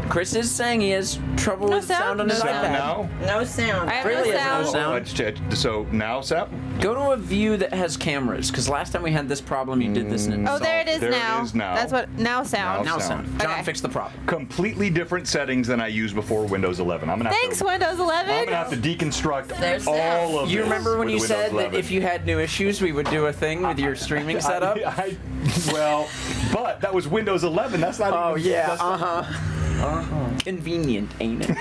Chris is saying he has trouble with sound on his iPad. Now? No sound. I have Really no has sound. no sound. So now, Sap? Go to a view that has cameras, because last time we had this problem, you did this. Oh, there it is There it now. is now. That's what now sound. Now sound. sound. John Okay. fixed the problem. Completely different settings than I used before Windows 11. I'm gonna have Thanks, to, Windows 11. I'm gonna have to deconstruct There's all that. of You this remember when with you Windows said 11. that if you had new issues, we would do a thing with your streaming setup? Well, but that was Windows 11. That's not. Oh, even, yeah. that's not- Convenient, ain't it?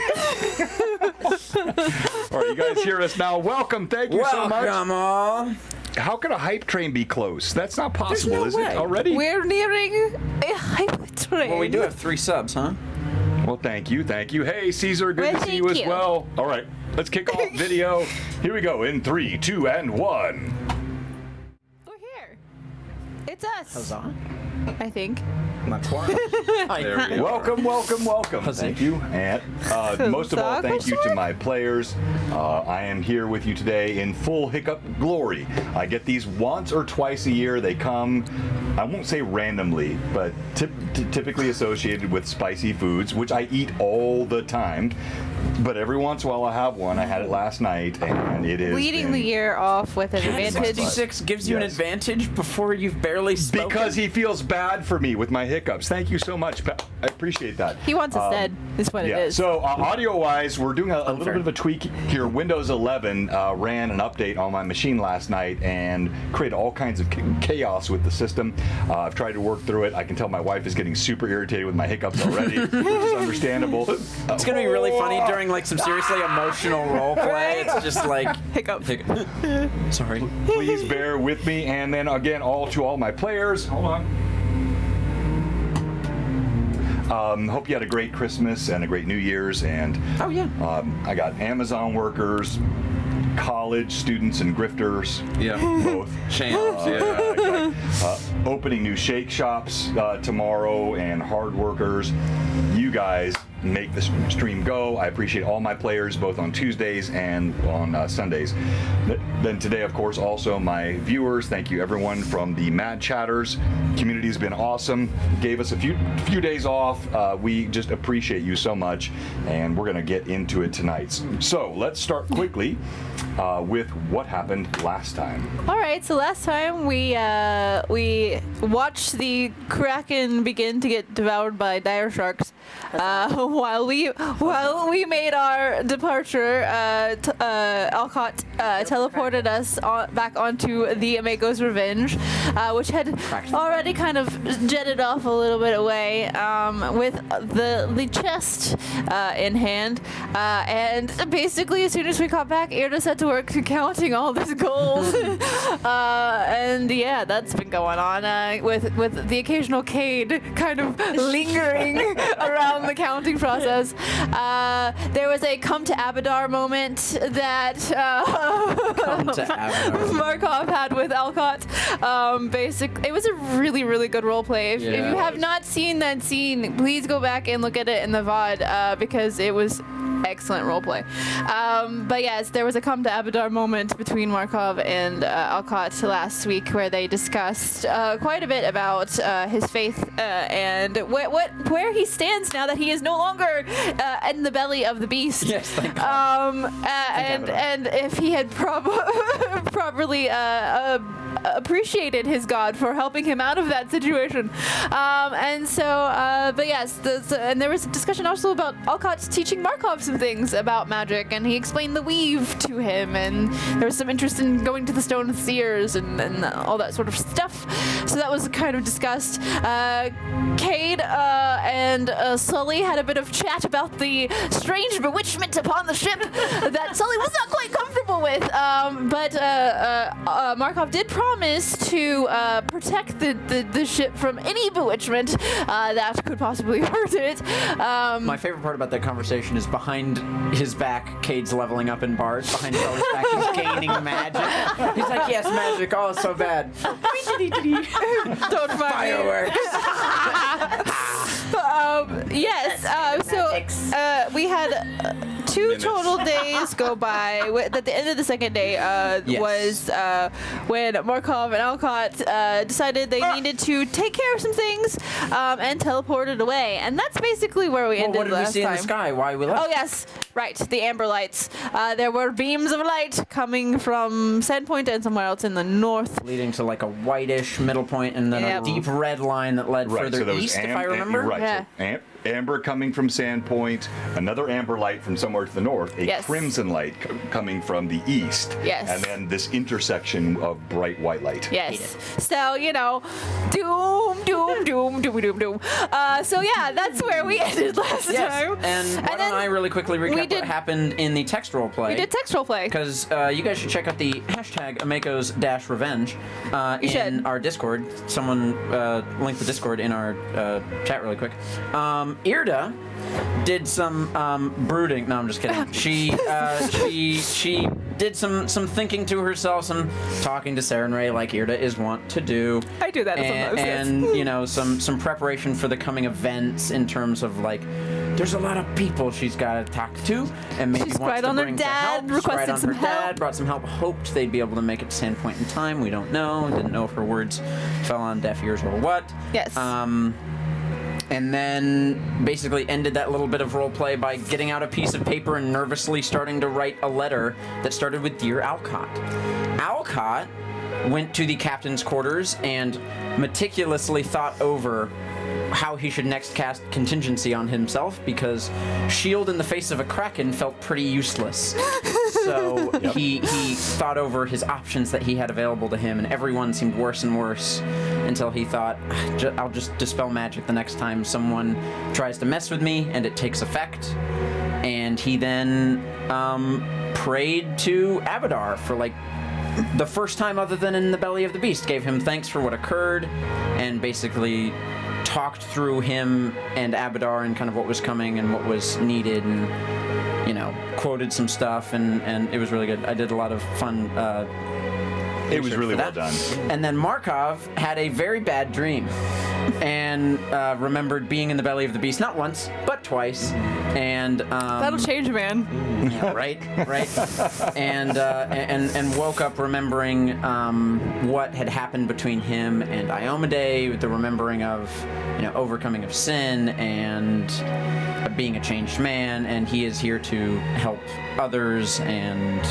All right, you guys hear us now. Welcome. Thank you so much. Welcome all. How could a hype train be close? That's not possible, no is way. it? Already? We're nearing a hype train. Well, we do have 3 subs, huh? Well, thank you. Hey, Caesar, good Well, to see you as thank you. well. All right, let's kick off video. Here we go in 3, 2, and 1. We're here. It's us. Huzzah. I think. Welcome. Thank you. And most of all, thank you to my players. I am here with you today in full hiccup glory. I get these once or twice a year. They come, I won't say randomly, but typically associated with spicy foods, which I eat all the time. But every once in a while I have one. I had it last night, and it is Leading the year off with an advantage. 66 gives you an Yes. advantage before you've barely spoken. because he feels bad for me with my hiccups. Thank you so much. I appreciate that. He wants us dead, is what it is. So audio-wise, we're doing a little bit of a tweak here. Windows 11 ran an update on my machine last night and created all kinds of chaos with the system. I've tried to work through it. I can tell my wife is getting super irritated with my hiccups already, which is understandable. It's gonna be really funny during like some seriously emotional role play. It's just like Hiccup. Sorry. Please bear with me. And then again, to all my players. Hold on. Hope you had a great Christmas and a great New Year's. And Oh yeah. I got Amazon workers, college students, and grifters. Yeah. Both. Champs, yeah. Opening new shake shops tomorrow, and hard workers. You guys make the stream go. I appreciate all my players, both on Tuesdays and on Sundays. Then today, of course, also my viewers. Thank you, everyone from the Mad Chatters. Community's been awesome. Gave us a few days off. We just appreciate you so much, and we're gonna get into it tonight. So let's start quickly with what happened last time. All right, so last time we watched the Kraken begin to get devoured by dire sharks. While we made our departure, Alcott teleported us back onto the Amago's Revenge, which had already kind of jetted off a little bit away, with the chest in hand, and basically as soon as we got back, Irda set to work counting all this gold, and yeah, that's been going on with the occasional Cade kind of lingering around the counting process. There was a come to Abadar moment that Come to Abadar. Markov had with Alcott. It was a really, really good roleplay. If you have not seen that scene, please go back and look at it in the VOD, because it was excellent roleplay. But yes, there was a come to Abadar moment between Markov and Alcott last week where they discussed quite a bit about his faith and where he stands now that he is no longer in the belly of the beast. Yes, thank God. And if he had properly appreciated his god for helping him out of that situation. But yes, and there was a discussion also about Alcott's teaching Markov some things about magic, and he explained the weave to him, and there was some interest in going to the Stone Seers and all that sort of stuff. So that was kind of discussed. Cade and Sully had a bit of chat about the strange bewitchment upon the ship that Sully was not quite comfortable with, but Markov did promise to protect the ship from any bewitchment that could possibly hurt it. My favorite part about that conversation is behind his back, Cade's leveling up in bars. Behind Sully's back, he's gaining magic. He's like, yes, magic, oh, it's so bad. Don't mind Fireworks. Yes, so we had 2 minutes. total days go by. At the end of the second day was when Markov and Alcott decided they needed to take care of some things and teleported away. And that's basically where we ended what did we last see time. in the sky? Why we left? Oh, yes. Right. The amber lights. There were beams of light coming from Sandpoint and somewhere else in the north. Leading to like a whitish middle point and then a deep red line that led Right, further so there was east, if I remember. Right, Yeah. so amber coming from Sandpoint, another amber light from somewhere to the north, a Yes. crimson light coming from the east, Yes. and then this intersection of bright white light. Yes. So, doom, doom, doom, doom, doom, doom. So, yeah, that's where we ended last time. And why then don't I really quickly recap we did- what happened in the text role play? We did text roleplay. Because you guys should check out the hashtag Amekos-Revenge in should. our Discord. Someone link the Discord in our chat really quick. Irda did some brooding. No, I'm just kidding. She did some thinking to herself, some talking to Sarah and Ray like Irda is wont to do. I do that sometimes, yes. And some preparation for the coming events in terms of like, there's a lot of people she's got to talk to, and maybe She's wants cried to on her bring dad, some help. She's cried requested on some her dad, help. brought some help. Hoped they'd be able to make it to Sandpoint in time. We don't know. Didn't know if her words fell on deaf ears or what. Yes. And then basically ended that little bit of role play by getting out a piece of paper and nervously starting to write a letter that started with Dear Alcott. Alcott went to the captain's quarters and meticulously thought over how he should next cast contingency on himself, because shield in the face of a Kraken felt pretty useless. So he thought over his options that he had available to him, and everyone seemed worse and worse until he thought, I'll just dispel magic the next time someone tries to mess with me and it takes effect. And he then prayed to Abadar for like the first time other than in the belly of the beast, gave him thanks for what occurred, and basically talked through him and Abadar and kind of what was coming and what was needed, and quoted some stuff, and it was really good. I did a lot of fun It was really well that. done. And then Markov had a very bad dream and remembered being in the belly of the beast not once but twice, and That'll change a man. yeah, right, and woke up remembering what had happened between him and Iomade, the remembering of overcoming of sin and being a changed man, and he is here to help others. And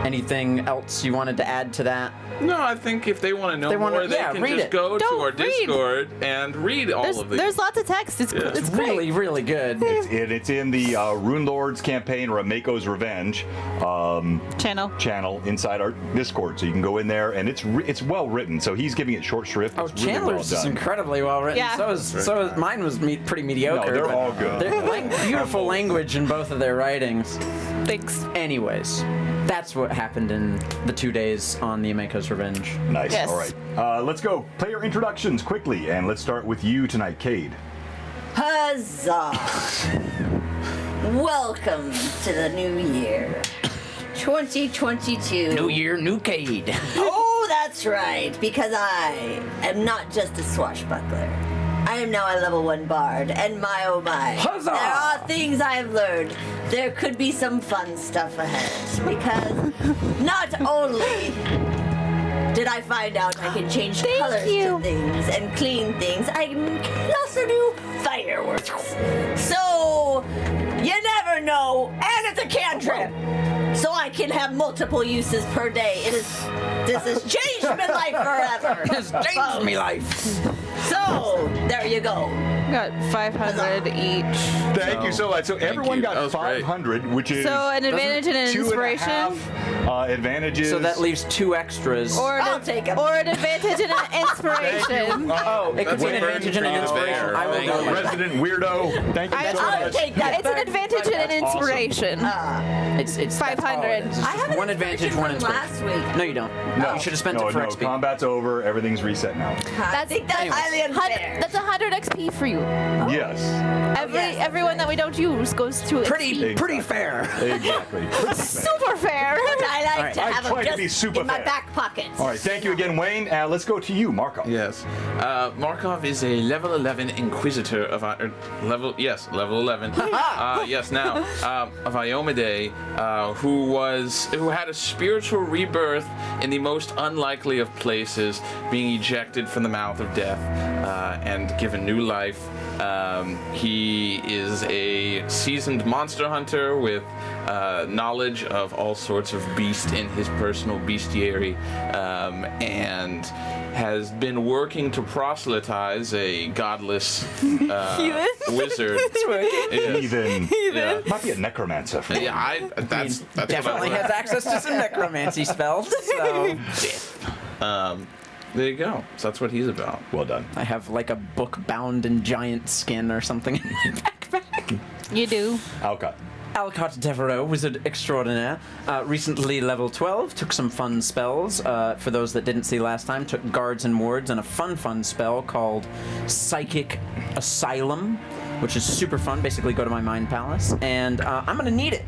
anything else you wanted to add to that? No, I think if they want to know more, they can read just it. go to Don't our read. Discord and read all of these. There's lots of text. It's It's great. really, really good. It's in the Runelords campaign, or Mako's Revenge channel inside our Discord, so you can go in there, and it's well written. So he's giving it short shrift. Oh, It's really Chandler's well is done. incredibly well written. Yeah. So is mine was pretty mediocre. No, they're but all good. They're beautiful language in both of their writings. Thanks. Anyways, that's what happened in the 2 days on the Ameko's Revenge. Nice. Yes. All right. Let's go. Player introductions quickly, and let's start with you tonight, Cade. Huzzah! Welcome to the new year, 2022. New year, new Cade. Oh, that's right, because I am not just a swashbuckler. I am now a level 1 bard, and my oh my. Huzzah! There are things I've learned. There could be some fun stuff ahead, because not only did I find out I can change colors to things and clean things, I can also do fireworks. So, you never know, and it's a cantrip. So I can have multiple uses per day. This has changed my life forever. It's changed me life. So, there you go. Got 500 each. Thank you so much. So everyone you. got That was great. 500, which is So an advantage and an 2.5 inspiration. advantages. So that leaves 2 extras. I'll take 'em. Or an advantage and an inspiration. Oh, it could That's be an a very advantage and an fair. inspiration. I will Thank go you. with that. resident weirdo. Thank you so I'll much. take that. It's an advantage and an Awesome. inspiration. It's that's all it 500. is. It's I just have an one advantage, one inspiration from inspiration. last week. No, you don't. No, You should have spent no, it for no. XP. Combat's over. Everything's reset now. I think that's Anyways. highly unfair. That's 100 XP for you. Yes. yes, Everyone that we don't use goes to XP. Pretty fair. Exactly. Super fair. I like Alright. to I have try them to be just super in my fair. back pockets. All right. Thank you again, Wayne. Let's go to you, Markov. Yes. Markov is a level 11 Inquisitor of our level 11. Yes, now. of Iomade, who had a spiritual rebirth in the most unlikely of places, being ejected from the mouth of death and given new life. He is a seasoned monster hunter with knowledge of all sorts of beast in his personal bestiary, and has been working to proselytize a godless wizard. Heathen. Yeah. Might be a necromancer. Yeah, that's Definitely what I has access to some necromancy spells. So there you go. So that's what he's about. Well done. I have like a book bound in giant skin or something in my backpack. You do. Alcott. Alcott Devereau, wizard extraordinaire, recently level 12, took some fun spells. For those that didn't see last time, took guards and wards and a fun spell called Psychic Asylum, which is super fun. Basically, go to my mind palace, and I'm gonna need it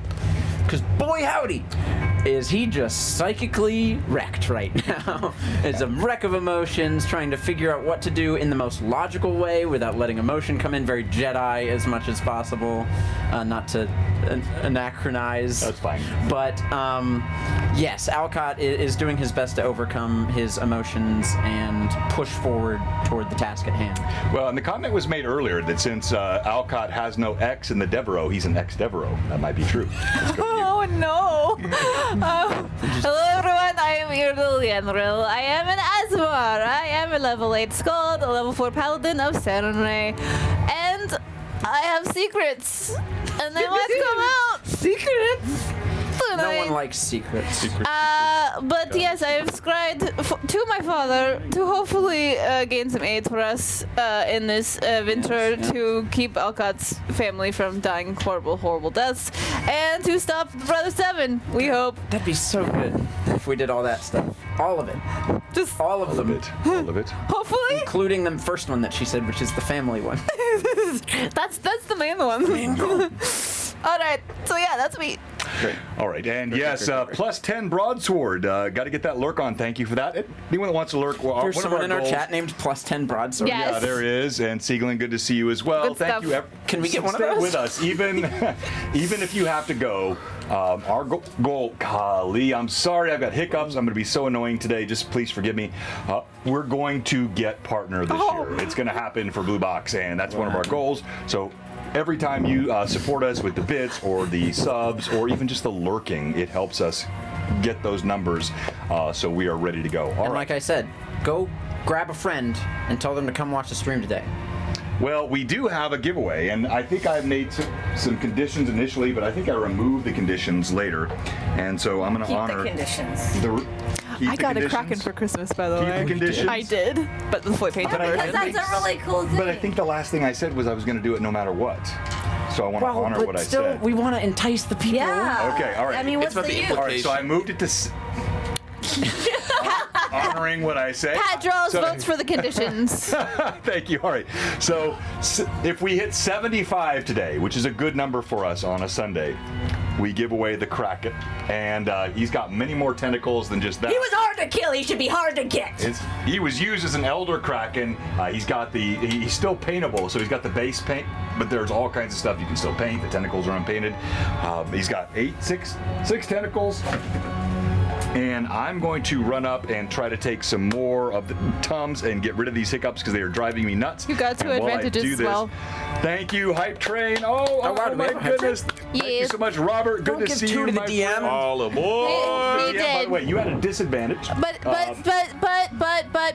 because boy howdy, is he just psychically wrecked right now. It's a wreck of emotions, trying to figure out what to do in the most logical way without letting emotion come in. Very Jedi as much as possible, not to anachronize. That's fine. But yes, Alcott is doing his best to overcome his emotions and push forward toward the task at hand. Well, and the comment was made earlier that since Alcott has no X in the Devereau, he's an ex-Devereau. That might be true. Let's go to you. Oh no! Hello everyone, I am Irdal Yenril. I am an Asmar. I am a level 8 Skald, a level 4 Paladin of Serenray. And I have secrets. And they must come out. Secrets? No tonight. one likes secrets. But yes, I have scryed to my father to hopefully gain some aid for us in this winter to keep Alcott's family from dying horrible deaths and to stop Brother Seven, we hope. That'd be so good if we did all that stuff. All of it. Just All of them. All of it. hopefully. Including the first one that she said, which is the family one. That's the main one. All right, so yeah, that's me. Great. All right, and yes, plus 10 broadsword. Got to get that lurk on. Thank you for that. Anyone that wants to lurk, well, There's one of someone in our goals- chat named plus 10 broadsword. Yes. Yeah, there is. And Siegelin, good to see you as well. Good Thank stuff. you. Can we get one of Stay those? with us, even if you have to go. Our goal, golly, I'm sorry, I've got hiccups. I'm going to be so annoying today. Just please forgive me. We're going to get partner this year. It's going to happen for Blue Box, and that's one of our goals. So every time you support us with the bits or the subs or even just the lurking, it helps us get those numbers. So we are ready to go. All And right. like I said, go grab a friend and tell them to come watch the stream today. Well, we do have a giveaway, and I think I made some conditions initially, but I think I removed the conditions later. And so I'm going to Keep honor the conditions. I got a Kraken for Christmas, by the Keep way. the conditions. I did, but the foot painted But I- version. That's a really cool thing. But I think the last thing I said was I was going to do it no matter what. So I want to honor but what I still, said. we want to entice the people. yeah. Okay, all right. I mean, It's what's about the the use? All right, so I moved it to honoring what I say. Pat draws So- votes for the conditions. Thank you. All right. So if we hit 75 today, which is a good number for us on a Sunday, we give away the Kraken. And he's got many more tentacles than just that. He was hard to kill. He should be hard to get. He was used as an Elder Kraken. He's got he's still paintable, so he's got the base paint, but there's all kinds of stuff you can still paint. The tentacles are unpainted. He's got six tentacles. And I'm going to run up and try to take some more of the Tums and get rid of these hiccups because they are driving me nuts. You got two And while I advantages do as this, well. Thank you, Hype Train. Oh wow, do we my have a Hype goodness. Thank you Yes. so much, Robert. Good Don't to give see two you, to the my DM. friend. All aboard! He Yeah, by did. the way, you had a disadvantage. But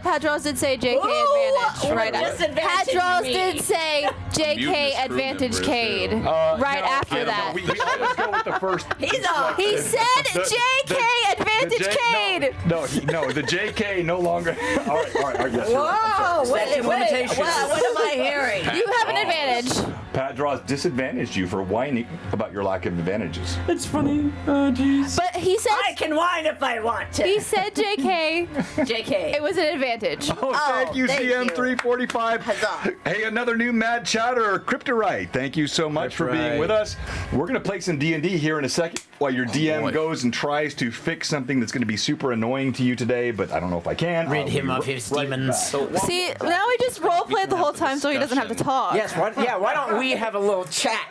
Padros did say JK advantage Ooh, right what after. disadvantage Padros me? did say Mutant JK is advantage proven Cade versus right No, after no, that. we always go with the first. He's off. He said JK advantage Cade. No, the JK no longer. All right, yes. you're right. I'm sorry. Whoa, wait, Statute of limitations. what am I hearing? You have an advantage. Pat Draws disadvantaged you for whining about your lack of advantages. It's funny. Oh, jeez. But he said I can whine if I want to. he said JK. JK. It was an advantage. Oh, thank you, thank you. CM345. Huzzah. Hey, another new Mad Challenge. Chatter, Cryptorite, thank you so much for being with us. We're going to play some D&D here in a second while your DM goes and tries to fix something that's going to be super annoying to you today, but I don't know if I can. Rid him of his demons. See, now we just roleplay the whole time so he doesn't have to talk. Yes, why don't we have a little chat?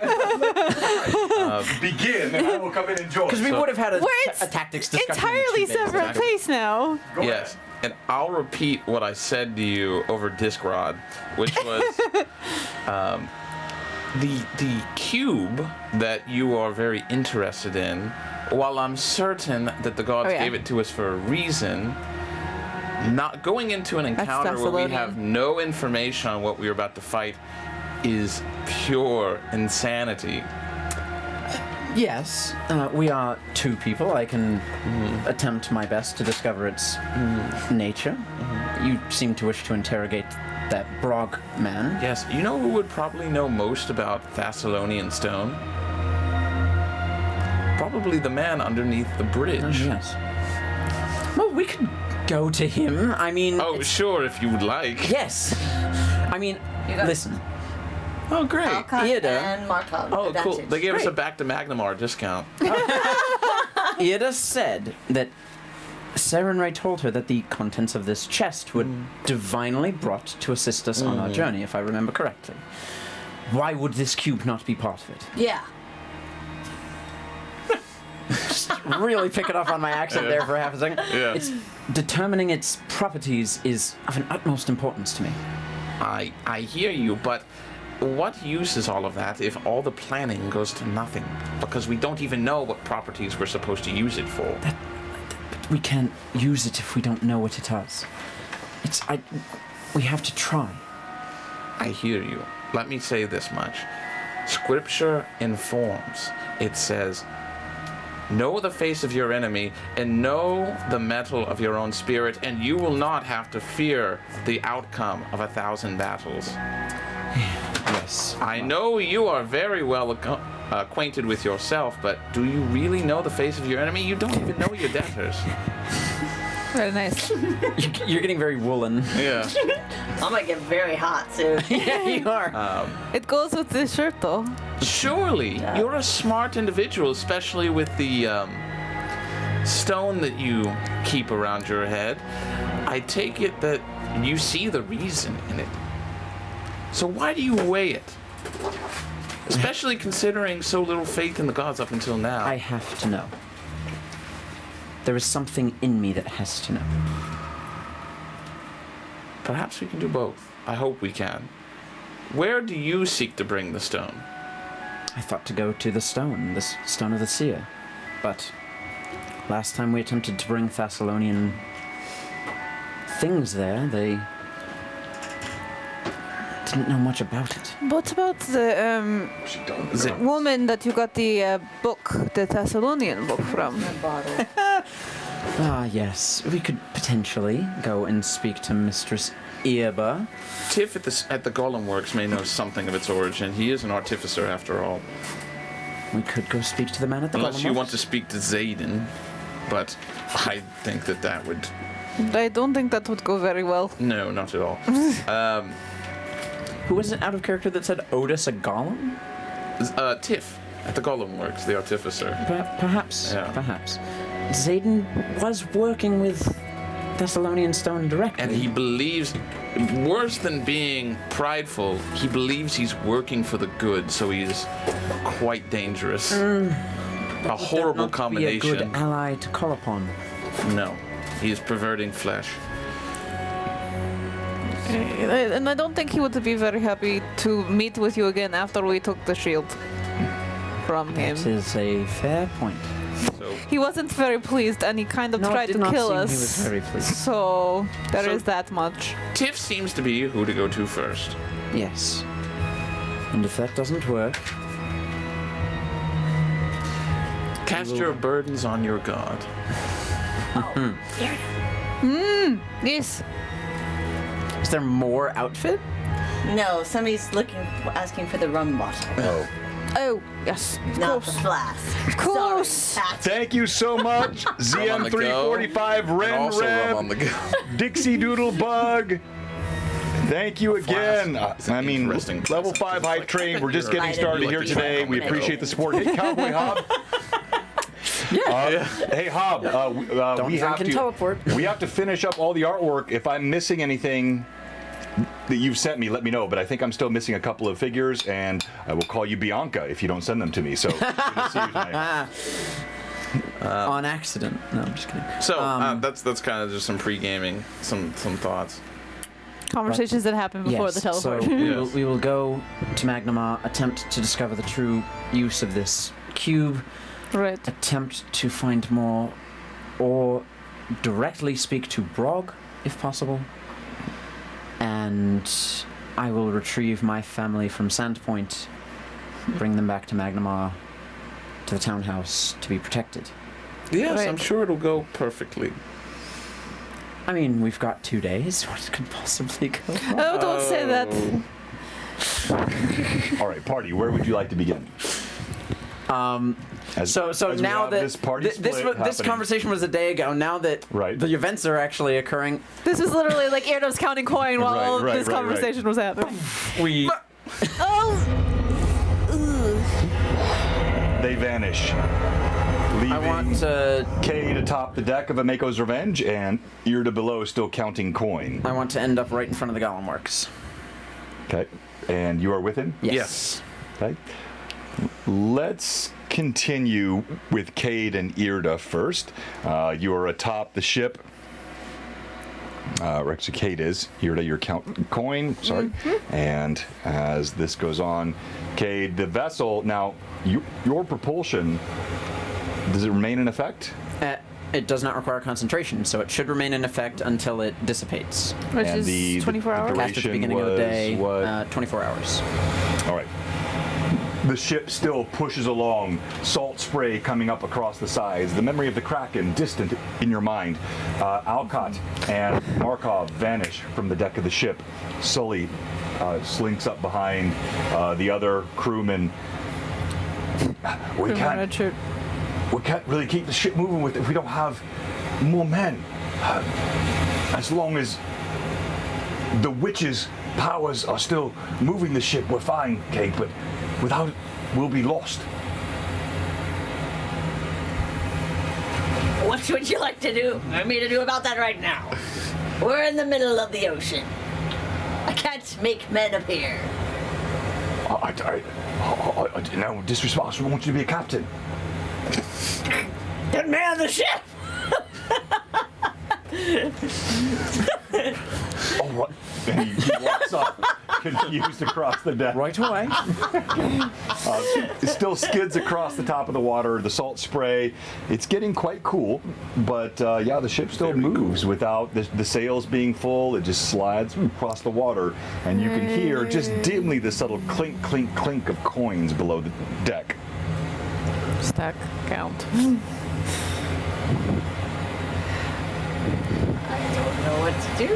Begin, and I will come in and join. Because we would have had a We're tactics discussion. entirely separate place now. Yes. And I'll repeat what I said to you over Discrod, which was the cube that you are very interested in. While I'm certain that the gods gave it to us for a reason, not going into an encounter where we have no information on what we're about to fight is pure insanity. Yes, we are two people. I can attempt my best to discover its nature. You seem to wish to interrogate that Brog man. Yes, you know who would probably know most about Thessalonian stone? Probably the man underneath the bridge. Yes. Well, we could go to him. I mean... Oh, sure, if you would like. Yes. I mean, listen. Oh, great. Alcott and Markov. Oh, cool. Advantage. They gave us a back to Magnamar discount. Ida said that Serenray told her that the contents of this chest were divinely brought to assist us on our journey, if I remember correctly. Why would this cube not be part of it? Yeah. Really picking up on my accent there for half a second. Yeah. It's determining its properties is of an utmost importance to me. I hear you, but what use is all of that if all the planning goes to nothing? Because we don't even know what properties we're supposed to use it for. But we can't use it if we don't know what it does. We have to try. I hear you. Let me say this much. Scripture informs. It says, know the face of your enemy and know the mettle of your own spirit, and you will not have to fear the outcome of 1,000 battles. Yes. I know you are very well acquainted with yourself, but do you really know the face of your enemy? You don't even know your debtors. Very nice. You're getting very woolen. Yeah. I'm gonna get very hot soon. Yeah, you are. It goes with this shirt, though. Surely, you're a smart individual, especially with the stone that you keep around your head. I take it that you see the reason in it. So why do you weigh it? Especially considering so little faith in the gods up until now. I have to know. There is something in me that has to know. Perhaps we can do both. I hope we can. Where do you seek to bring the stone? I thought to go to the stone of the seer. But last time we attempted to bring Thessalonian things there, they didn't know much about it. What about the woman that you got the book, the Thessalonian book from? The bottle. Ah, yes. We could potentially go and speak to Mistress Irba. Tiff at the Golem Works may know something of its origin. He is an artificer, after all. We could go speak to the man at the Unless Golem you Works. want to speak to Zayden, but I think that would... I don't think that would go very well. No, not at all. Who was it out of character that said Otis a golem? Tiff at the Golem Works, the artificer. Perhaps. Yeah. Perhaps. Zayden was working with Thessalonian Stone directly. And he believes, worse than being prideful, he believes he's working for the good, so he's quite dangerous. A horrible combination. Be a good ally to call upon. No, he is perverting flesh. And I don't think he would be very happy to meet with you again after we took the shield from him. That is a fair point. So He wasn't very pleased, and he kind of No, it tried did to not kill seem us. he was very pleased. So there So- is that much. Tiff seems to be who to go to first. Yes. And if that doesn't work, Cast your burdens on your god. Yes. is there more outfit? No, somebody's asking for the rum bottle, Oh. Oh, yes. Of not the course. flask. Of course. Sorry, Pat. Thank you so much, And ZM345, Ren also rum on Rev, the go. Dixie Doodle Bug, Thank you again. It's an I mean, interesting level 5 hype train. We're just getting started here today. We appreciate the support. Hey, Cowboy Hob. Hey, Hob. We have drink and to teleport. we have to finish up all the artwork. If I'm missing anything that you've sent me, let me know. But I think I'm still missing a couple of figures, and I will call you Bianca if you don't send them to me. So good to see you tonight. On accident. No, I'm just kidding. So that's kind of just some pre-gaming, some thoughts. Conversations that happen before the teleport. So Yes. we will go to Magnamar, attempt to discover the true use of this cube, Right. attempt to find more, or directly speak to Brog, if possible. And I will retrieve my family from Sandpoint, bring them back to Magnamar, to the townhouse, to be protected. Yes, Right. I'm sure it'll go perfectly. I mean, we've got 2 days. What could possibly go wrong? Oh, don't say that. All right, party. Where would you like to begin? So as we now have that this party this split this happening. conversation was a day ago. Now that Right. the events are actually occurring, This was literally like Erdo's counting coin while Right, this right, conversation was happening. We Oh! They vanish, leaving I want to Kay to top the deck of Ameko's Revenge, and Irda below still counting coin. end up right in front of the Golem Works. Okay, and you are with him? Yes. Okay. Let's continue with Cade and Irda first. You are atop the ship. Actually, Cade is. Irda, you're counting coin. Sorry. And as this goes on, Cade, the vessel, now, your propulsion, does it remain in effect? It does not require concentration, so it should remain in effect until it dissipates. Which And is the 24 hours? Cast at the duration beginning of the was day, what? 24 hours. All right. The ship still pushes along, salt spray coming up across the sides, the memory of the Kraken distant in your mind. Alcott and Markov vanish from the deck of the ship. Sully slinks up behind the other crewmen. We can't really keep the ship moving with it if we don't have more men. As long as the witches' powers are still moving the ship, we're fine, Kate, but without it, we'll be lost. What would you like to do? For me to do about that right now? We're in the middle of the ocean. I can't make men appear. No disrespect, I want you to be a captain. Then man the ship! All right. And he walks up, confused across the deck. Right away. It still skids across the top of the water, the salt spray. It's getting quite cool, but yeah, the ship still moves without the sails being full. It just slides across the water, and you can hear just dimly the subtle clink, clink, clink of coins below the deck. Stack count. I don't know what to do.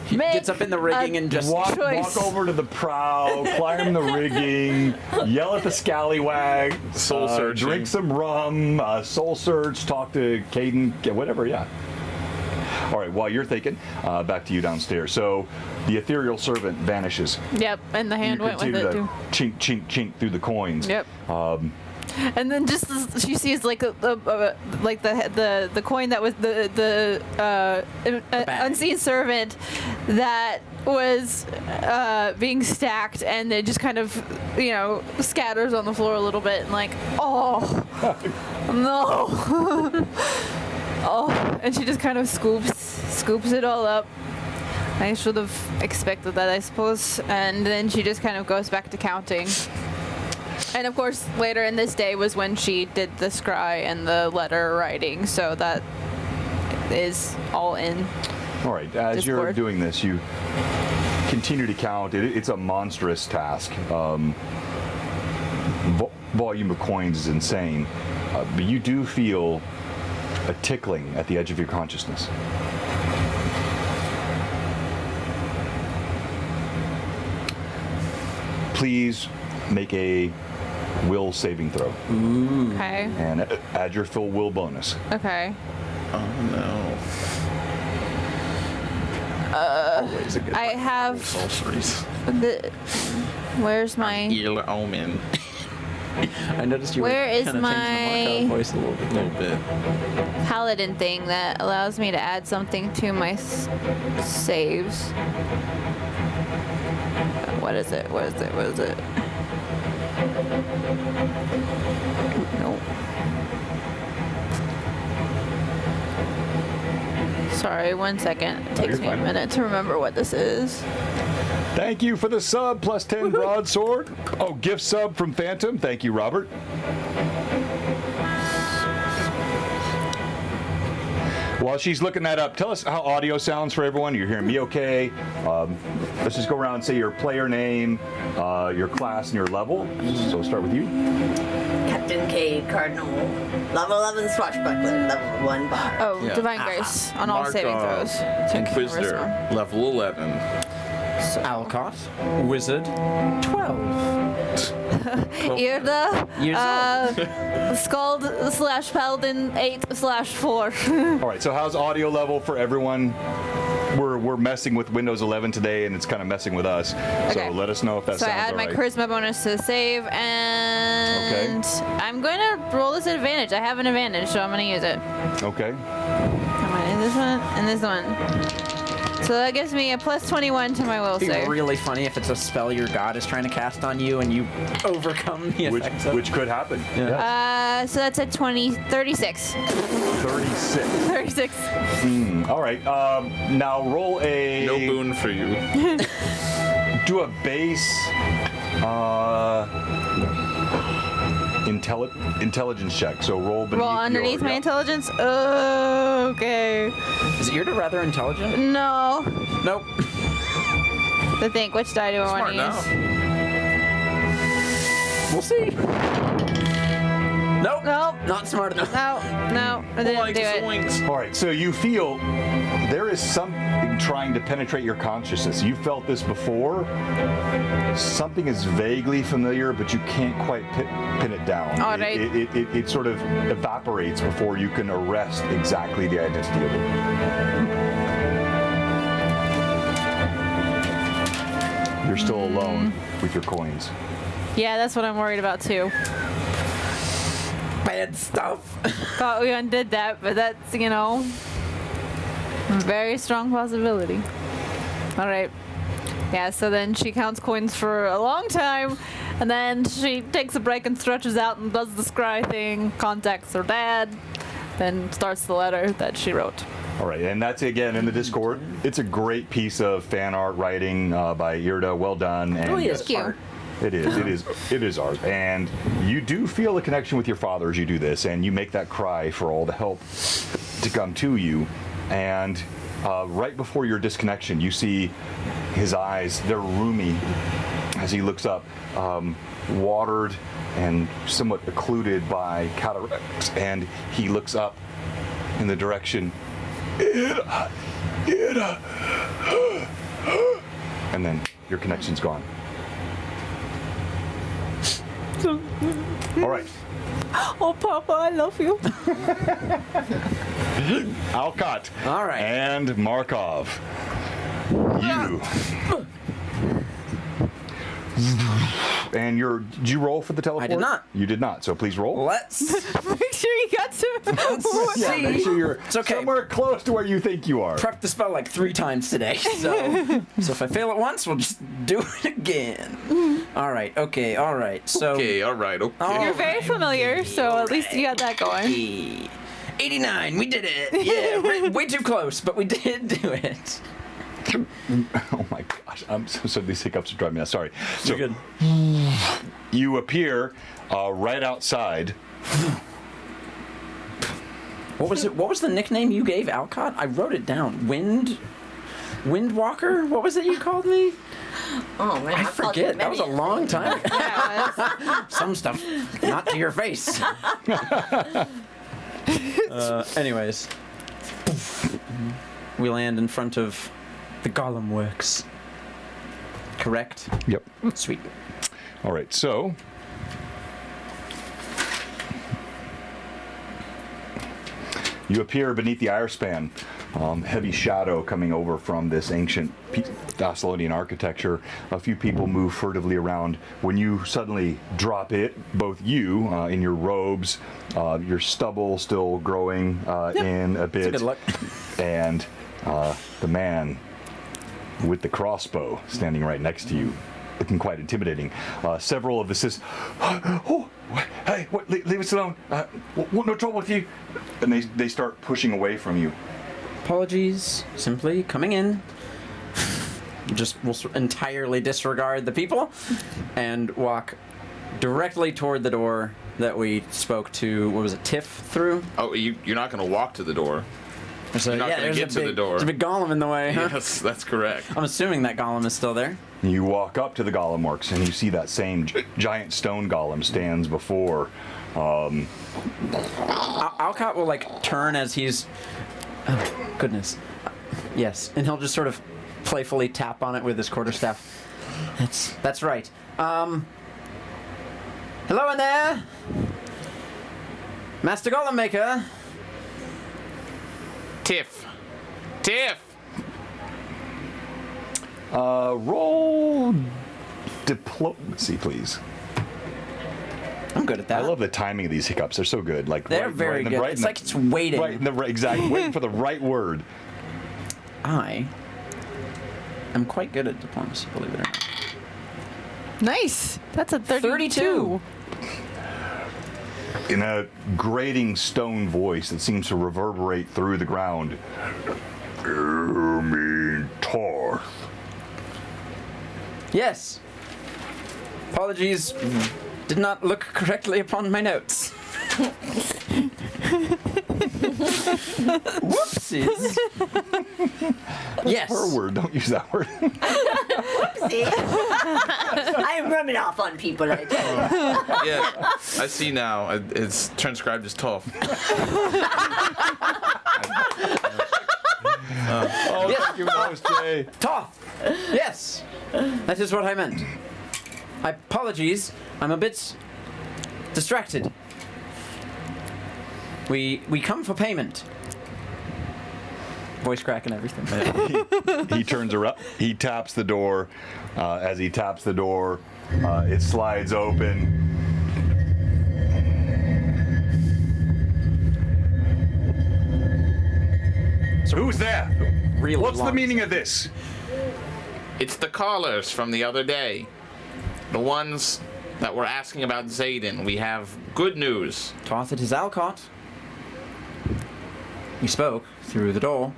He gets up in the rigging and just Walk Choice. over to the prow, climb the rigging, yell at the scallywag, Soul searching. drink some rum, soul search, talk to Caden, whatever, yeah. All right, while you're thinking, back to you downstairs. So the ethereal servant vanishes. Yep, and the hand You went with continue it to too. chink, chink, chink through the coins. Yep. And then just as she sees like the coin that was the unseen servant that was being stacked, and it just kind of scatters on the floor a little bit, and like, oh no. Oh, and she just kind of scoops it all up. I should have expected that, I suppose. And then she just kind of goes back to counting. And of course, later in this day was when she did the scry and the letter writing, so that is all in. All right, as you're Discord. doing this, you continue to count. It's a monstrous task. Volume of coins is insane, but you do feel a tickling at the edge of your consciousness. Please make a will saving throw Okay. and add your full will bonus. Okay. Oh no. Always a good I have Sorceries. the. Where's my? Ill omen. I noticed you Where is kind of changed the Markov voice a little bit. A little bit. Paladin thing that allows me to add something to my saves. What is it? What is it? What is it? Nope. Sorry, 1 second. It takes me a minute to remember what this is. Thank you for the sub, plus 10 broadsword. Oh, gift sub from Phantom. Thank you, Robert. While she's looking that up, tell us how audio sounds for everyone. You're hearing me okay? Let's just go around and say your player name, your class, and your level. So start with you. Captain K. Cardinal. Level 11 Swashbuckler. Level 1 bar. Oh, Yeah. Divine Grace on all saving Markov, throws. Inquisitor, Charisma. level 11. Alcott, Wizard, 12. Irda, Years Scald / Paladin 8/4. All right, so how's audio level for everyone? We're messing with Windows 11 today, and it's kind of messing with us. Okay. So let us know if that So I sounds add all my right. charisma bonus to the save, and I'm going to roll this advantage. I have an advantage, so I'm going to use it. Okay. I'm going to do this one and this one. So that gives me a plus 21 to my will It'd be save. really funny if it's a spell your god is trying to cast on you and you overcome the effects of Which could happen. Yeah. Yes. So that's a 36. 36. 36. All right. Now roll a. No boon for you. Do a base. Intelligence check. So roll beneath Roll underneath my yeah. intelligence? Oh, okay. Is Irda rather intelligent? No. Nope. To think, which die do I want Smart to use? enough. We'll see. Nope. Nope. Not smart enough. No, I didn't Like do it. zoinks. All right. So you feel there is something trying to penetrate your consciousness. You felt this before. Something is vaguely familiar, but you can't quite pin it down. All right. It sort of evaporates before you can arrest exactly the identity of it. You're still alone with your coins. Yeah, that's what I'm worried about too. Bad stuff. Thought we undid that, but that's, a very strong possibility. All right. Yeah, so then she counts coins for a long time, and then she takes a break and stretches out and does the scry thing, contacts her dad, then starts the letter that she wrote. All right, and that's again in the Discord. It's a great piece of fan art writing by Irda. Well done. And Really is Thank you. art. It is art. And you do feel a connection with your father as you do this, and you make that cry for all the help to come to you. And right before your disconnection, you see his eyes, they're roomy as he looks up, watered and somewhat occluded by cataracts, and he looks up in the direction, Ida. And then your connection's gone. All right. Oh, Papa, I love you. Alcott. All right. And Markov. You. And did you roll for the teleport? I did not. You did not, so please roll. Let's Make sure you got to. Yeah, make sure you're It's okay. somewhere close to where you think you are. prep the spell like 3 times today. So if I fail it once, we'll just do it again. All right. Okay. All right. So Okay, alright, okay. Oh. You're very familiar, so at least you got that going. 89. We did it. Yeah. Way too close, but we did do it. Oh my gosh, I'm so sorry. These hiccups are driving me nuts. Sorry. So You're good. you appear right outside. What was it? What was the nickname you gave Alcott? I wrote it down. Windwalker? What was it you called me? Oh man, I I've called you forget. That was a many. long time ago. Yeah, it was. Some stuff not to your face. Anyways, we land in front of the Golem Works. Correct? Yep. Sweet. All right, so you appear beneath the iron span. heavy shadow coming over from this ancient Thessalonian architecture. A few people move furtively around. When you suddenly drop it, both you in your robes, your stubble still growing in a bit, Good luck. and the man with the crossbow standing right next to you, looking quite intimidating. Several of the oh, hey, leave us alone. No trouble with you. And they start pushing away from you. Apologies, simply coming in. Just will entirely disregard the people and walk directly toward the door that we spoke to, what was it, Tiff through? Oh, you're not going to walk to the door. You're not going to get to the door. There's a big golem in the way, huh? Yes, that's correct. I'm assuming that golem is still there. You walk up to the golem works and you see that same giant stone golem stands before. Alcott will like turn as he's... Oh, goodness. Yes, and he'll just sort of playfully tap on it with his quarterstaff. That's right. Hello in there! Master Golem Maker! Tiff! Roll diplomacy, please. I'm good at that. I love the timing of these hiccups. They're so good. Like They're very good. It's like it's waiting. Right in the exact waiting for the right word. I am quite good at diplomacy, believe it or not. Nice. That's a 32. In a grating stone voice that seems to reverberate through the ground. You mean Tarth? Yes. Apologies. Did not look correctly upon my notes. Whoopsies. Yes. Her word, don't use that word. See? I'm rubbing off on people, I tell you. Yeah, I see now. It's transcribed as tough. Toth. Yes. That is what I meant. Apologies. I'm a bit distracted. We come for payment. Voice crack and everything. He turns around. He taps the door. As he taps the door, it slides open. So who's there? Really What's the long. meaning of this? It's the callers from the other day. The ones that were asking about Zayden. We have good news. Toth, it is Alcott. We spoke through the door.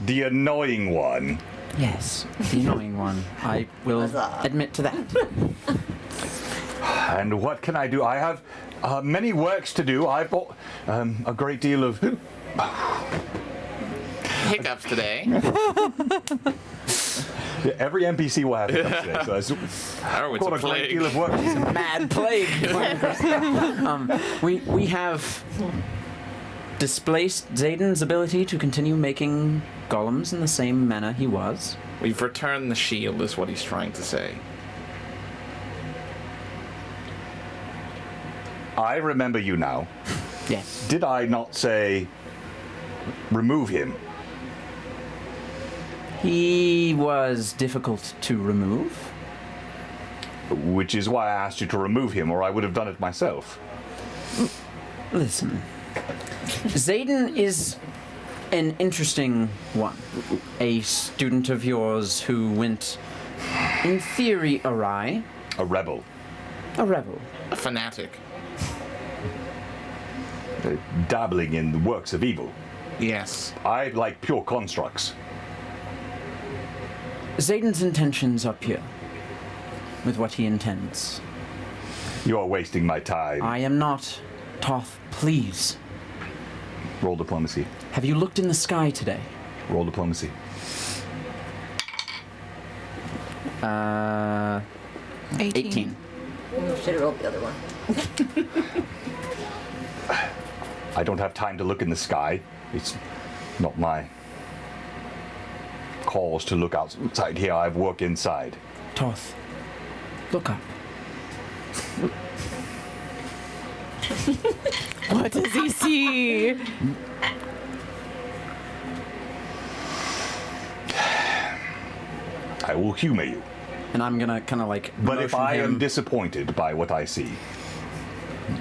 The annoying one. Yes, the annoying one. I will admit to that. And what can I do? I have many works to do. I've got a great deal of... Hiccups today. Yeah, every NPC will have hiccups today. So Oh, it's got a a great plague. deal of work. Mad plague. We have displaced Zayden's ability to continue making golems in the same manner he was. We've returned the shield, is what he's trying to say. I remember you now. Yes. Did I not say remove him? He was difficult to remove. Which is why I asked you to remove him, or I would have done it myself. Listen, Zayden is an interesting one. A student of yours who went, in theory, awry. A rebel. A rebel. A fanatic. Dabbling in the works of evil. Yes. I like pure constructs. Zayden's intentions are pure with what he intends. You're wasting my time. I am not. Toth, please. Roll diplomacy. Have you looked in the sky today? Roll diplomacy. 18. Should have rolled the other one. I don't have time to look in the sky. It's not my cause to look outside here. I work inside. Toth, look up. What does he see? I will humor you. And I'm gonna kind of like. But if motion I him. am disappointed by what I see,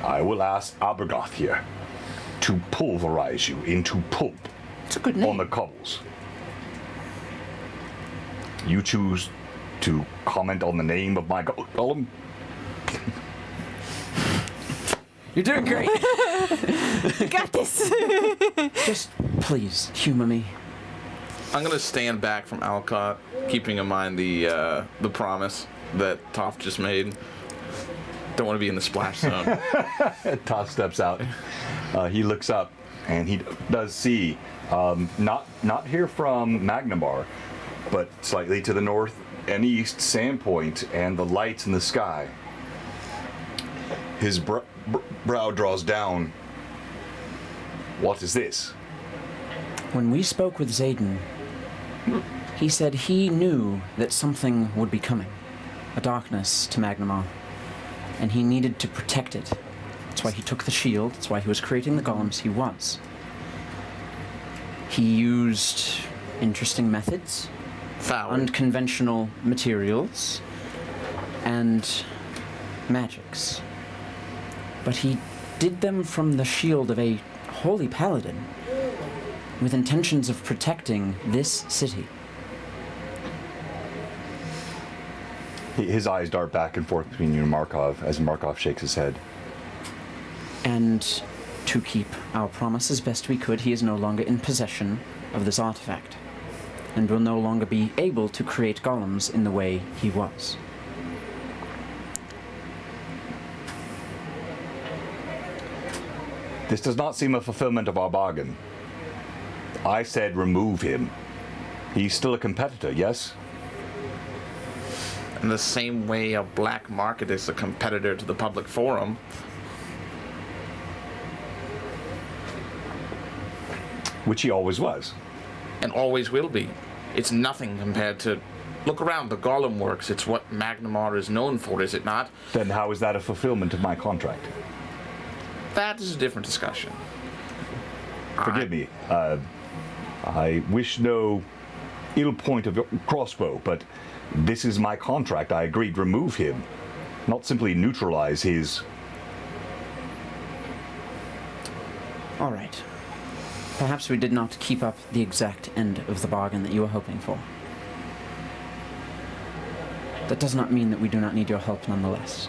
I will ask Abergoth here to pulverize you into pulp It's a good on name. the cobbles. You choose to comment on the name of my golem. You're doing great. You got this. Just please humor me. I'm gonna stand back from Alcott, keeping in mind the promise that Toph just made. Don't want to be in the splash zone. Toph steps out. He looks up, and he does see, not here from Magnamar, but slightly to the north and east, Sandpoint, and the lights in the sky. His brow draws down. What is this? When we spoke with Zayden, he said he knew that something would be coming. A darkness to Magnamar. And he needed to protect it. That's why he took the shield. That's why he was creating the golems he was. He used interesting methods, Foul. unconventional materials, and magics. But he did them from the shield of a holy paladin, with intentions of protecting this city. His eyes dart back and forth between you and Markov as Markov shakes his head. And to keep our promise as best we could, he is no longer in possession of this artifact, and will no longer be able to create golems in the way he was. This does not seem a fulfillment of our bargain. I said remove him. He's still a competitor, yes? In the same way a black market is a competitor to the public forum. Which he always was. And always will be. It's nothing compared to... Look around, the Golem Works. It's what Magnamar is known for, is it not? Then how is that a fulfillment of my contract? That is a different discussion. Forgive me. I wish no ill point of your crossbow, but this is my contract. I agreed remove him, not simply neutralize his... All right. Perhaps we did not keep up the exact end of the bargain that you were hoping for. That does not mean that we do not need your help nonetheless.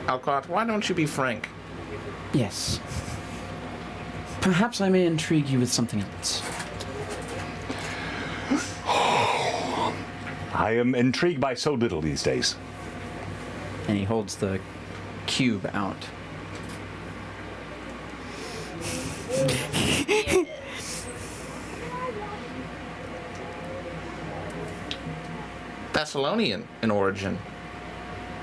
Alcott, why don't you be frank? Yes. Perhaps I may intrigue you with something else. I am intrigued by so little these days. And he holds the cube out. Thessalonian in origin.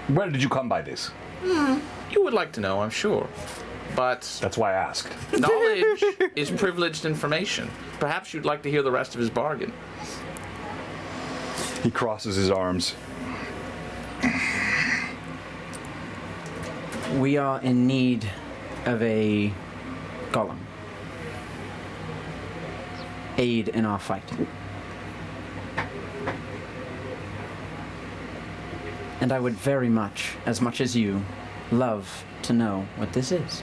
Where did you come by this? You would like to know, I'm sure. But That's why I asked. knowledge is privileged information. Perhaps you'd like to hear the rest of his bargain. He crosses his arms. We are in need of a golem. Aid in our fight. And I would very much as you, love to know what this is.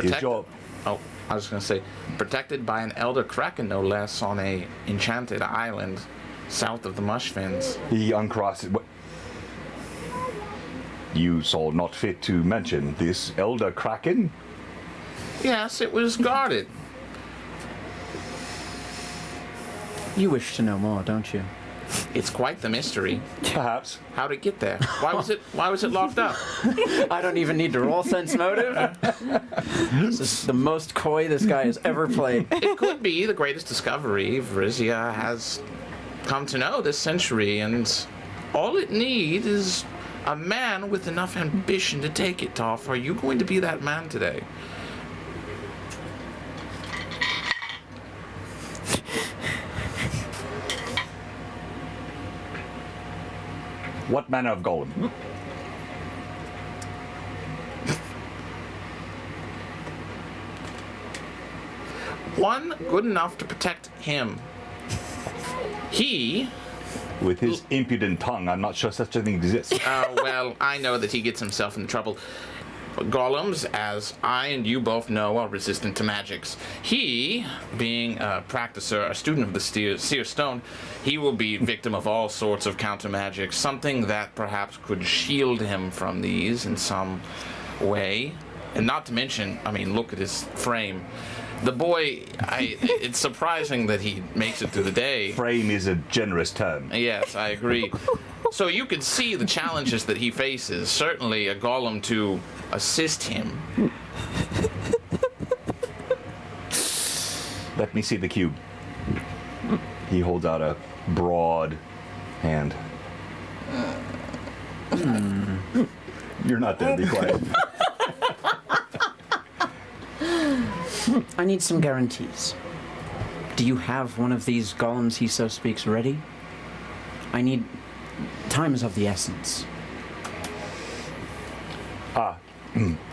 Is your... Oh, I was going to say, protected by an elder Kraken, no less, on a enchanted island south of the Mushfins. He uncrosses... What? You saw not fit to mention this elder Kraken? Yes, it was guarded. You wish to know more, don't you? It's quite the mystery. Perhaps. How'd it get there? Why was it locked up? I don't even need to roll sense motive. This is the most coy this guy has ever played. It could be the greatest discovery Varizia has come to know this century, and all it needs is a man with enough ambition to take it, Toph. Are you going to be that man today? What manner of golem? one good enough to protect him. He... With his impudent tongue, I'm not sure such a thing exists. Well, I know that he gets himself into trouble. Golems, as I and you both know, are resistant to magics. He, being a practicer, a student of the Seer Stone, he will be victim of all sorts of counter magics, something that perhaps could shield him from these in some way. And not to mention, I mean, look at his frame. The boy, it's surprising that he makes it through the day. Frame is a generous term. Yes, I agree. So you can see the challenges that he faces. Certainly a golem to assist him. Let me see the cube. He holds out a broad hand. You're not there, be quiet. I need some guarantees. Do you have one of these golems he so speaks ready? I need... Time is of the essence.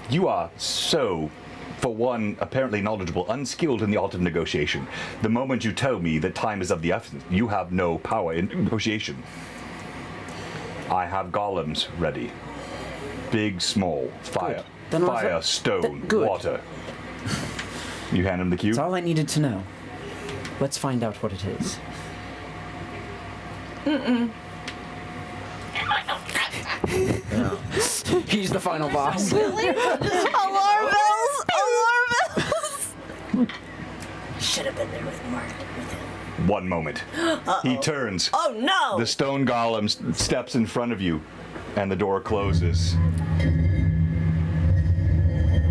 You are so, for one, apparently knowledgeable, unskilled in the art of negotiation. The moment you tell me that time is of the essence, you have no power in negotiation. I have golems ready. Big, small, fire. Then I'll Fire, fi- stone, good. water. You hand him the cube? That's all I needed to know. Let's find out what it is. He's the final boss. Alarm bells! Alarm bells! Should have been there with Mark. 1 moment. He turns. Oh no! The stone golem steps in front of you, and the door closes.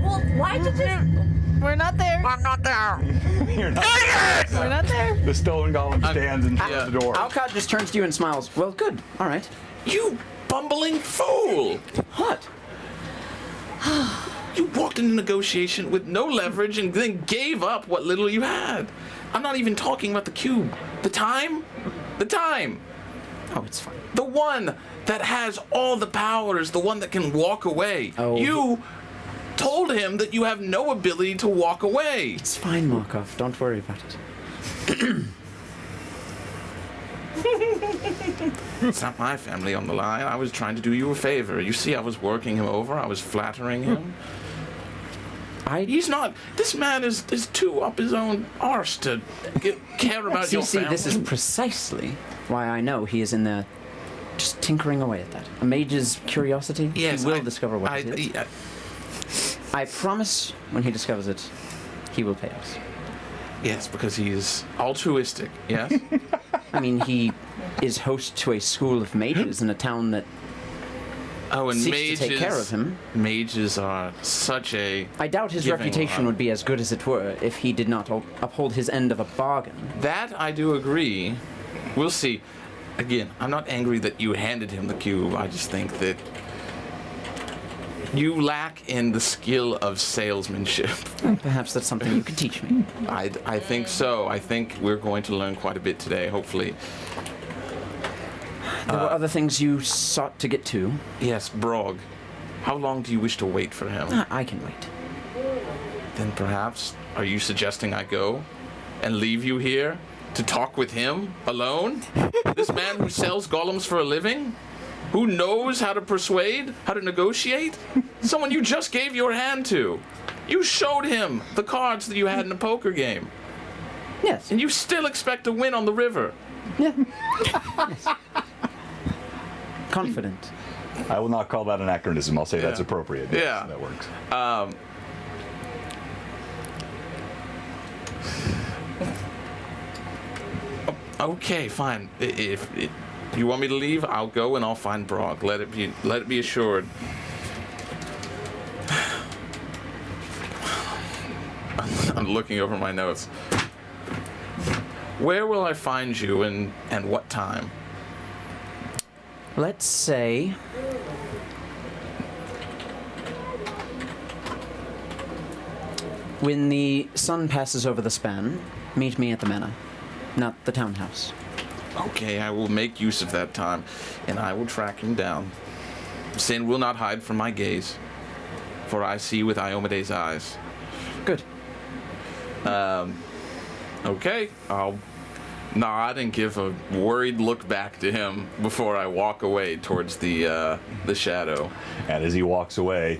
Well, why did you? We're not there. I'm not there. You're not. We're not there. The stone golem stands in front of the door. Alcott just turns to you and smiles. Well, good. All right. You bumbling fool! What? You walked into negotiation with no leverage and then gave up what little you had. I'm not even talking about the cube. The time? The time. Oh, it's fine. The one that has all the powers, the one that can walk away. Oh. You told him that you have no ability to walk away. It's fine, Markov. Don't worry about it. It's not my family on the line. I was trying to do you a favor. You see, I was working him over. I was flattering him. He's not. This man is too up his own arse to care about your family. This is precisely why I know he is in there just tinkering away at that. A mage's curiosity, Yes, he will discover what it is. I promise when he discovers it, he will pay us. Yes, because he is altruistic, yes? I mean, he is host to a school of mages in a town that Oh, and seeks mages, to take care of him. Mages are such a... I doubt his giving reputation love. would be as good as it were if he did not uphold his end of a bargain. That I do agree. We'll see. Again, I'm not angry that you handed him the cube. I just think that you lack in the skill of salesmanship. Perhaps that's something you could teach me. I think so. I think we're going to learn quite a bit today, hopefully. There were other things you sought to get to. Yes, Brog. How long do you wish to wait for him? I can wait. Then perhaps, are you suggesting I go and leave you here to talk with him alone? This man who sells golems for a living? Who knows how to persuade, how to negotiate? Someone you just gave your hand to. You showed him the cards that you had in a poker game. Yes. And you still expect to win on the river. Yes. Confident. I will not call that anachronism. I'll say that's appropriate. Yes, Yeah. that works. Okay, fine. If you want me to leave, I'll go and I'll find Brog. Let it be assured. I'm looking over my notes. Where will I find you and what time? Let's say when the sun passes over the span, meet me at the manor, not the townhouse. Okay, I will make use of that time, and I will track him down. Sin will not hide from my gaze, for I see with Iomede's eyes. Good. Okay, I'll nod and give a worried look back to him before I walk away towards the shadow. And as he walks away,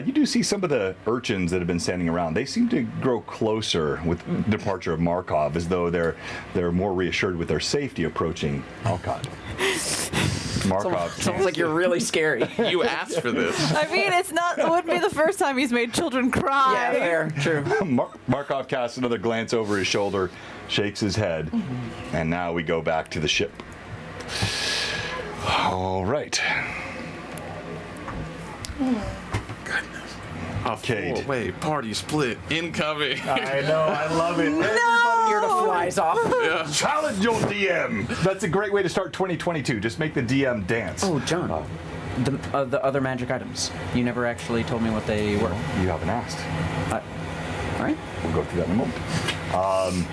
you do see some of the urchins that have been standing around. They seem to grow closer with the departure of Markov, as though they're more reassured with their safety approaching Alcott. Markov. Sounds like you're really scary. You asked for this. I mean, it wouldn't be the first time he's made children cry. Yeah, fair, true. Markov casts another glance over his shoulder, shakes his head, and now we go back to the ship. All right. Goodness. Cade. Four-way party split incoming. I know, I love it. Here to flies off. Yeah. Challenge your DM. That's a great way to start 2022. Just make the DM dance. Oh, John. The other magic items. You never actually told me what they were. You haven't asked. All right. We'll go through that in a moment.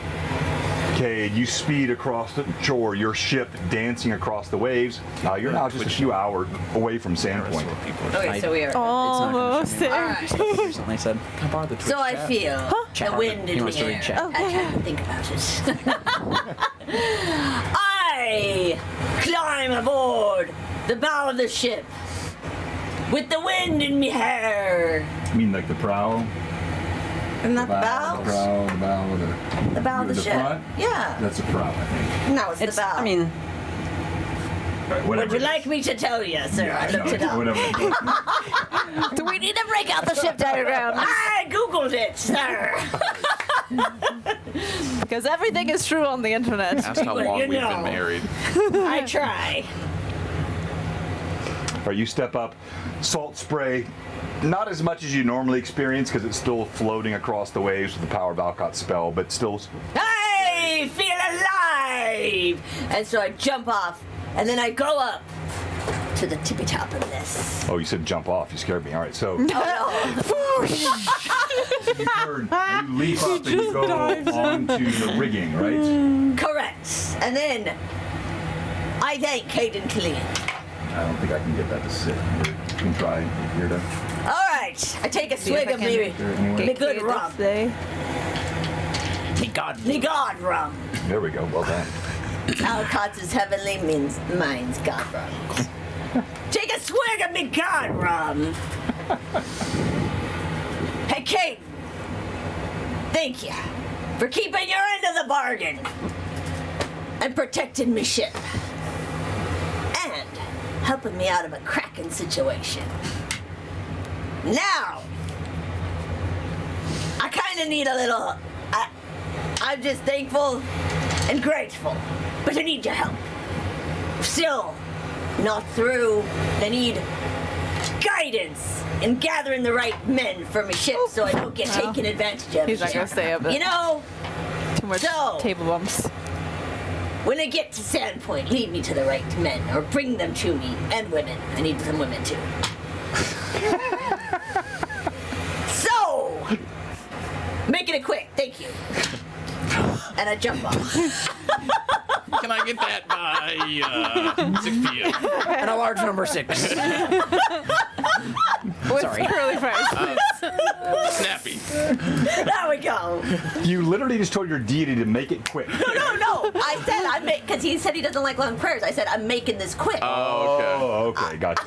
Cade, you speed across the shore, your ship dancing across the waves. You're now just a few hours away from Sandpoint. Okay, so we are. Almost there. Alright. Something I said. So I feel the wind in He the wants to read air. chat. I can't think about it. I climb aboard the bow of the ship with the wind in me hair. You mean like the prow? Isn't that the bow? The bow of the ship. front? Yeah. That's a prow, I think. No, it's the bow. I mean, would you like me to tell you, sir? I looked it up. Whatever. Do we need to break out the ship diagram? I googled it, sir. Because everything is true on the internet. Ask how Well, long you we've know. been married. I try. Or you step up, salt spray, not as much as you normally experience because it's still floating across the waves with the power of Alcott's spell, but still. I feel alive! And so I jump off, and then I go up to the tippy top of this. Oh, you said jump off. You scared me. All right, so Oh you leap up and you go onto the rigging, right? no! Correct. And then I thank Caden Clean. I don't think I can get that to sit. You can try here to. All right, I take a swig of me good rum. thank God. Me God rum. There we go. Well done. Alcott's heavenly minds God rum. Take a swig of me God rum. Hey, Kate. Thank you for keeping your end of the bargain and protecting me ship and helping me out of a Kraken situation. Now, I kind of need a little. I'm just thankful and grateful, but I need your help. Still not through. I need guidance in gathering the right men for my ship so I don't get taken advantage of. He's not gonna stay up. You know, Too much So- table bumps. when I get to Sandpoint, lead me to the right men or bring them to me, and women. I need some women too. So, making it quick, thank you. And I jump off. Can I get that by 6 p.m.? And a large number 6. With Sorry. curly fries. Snappy. There we go. You literally just told your deity to make it quick. No. I said I make because he said he doesn't like long prayers. I said I'm making this quick. Oh, okay. Oh, okay, gotcha.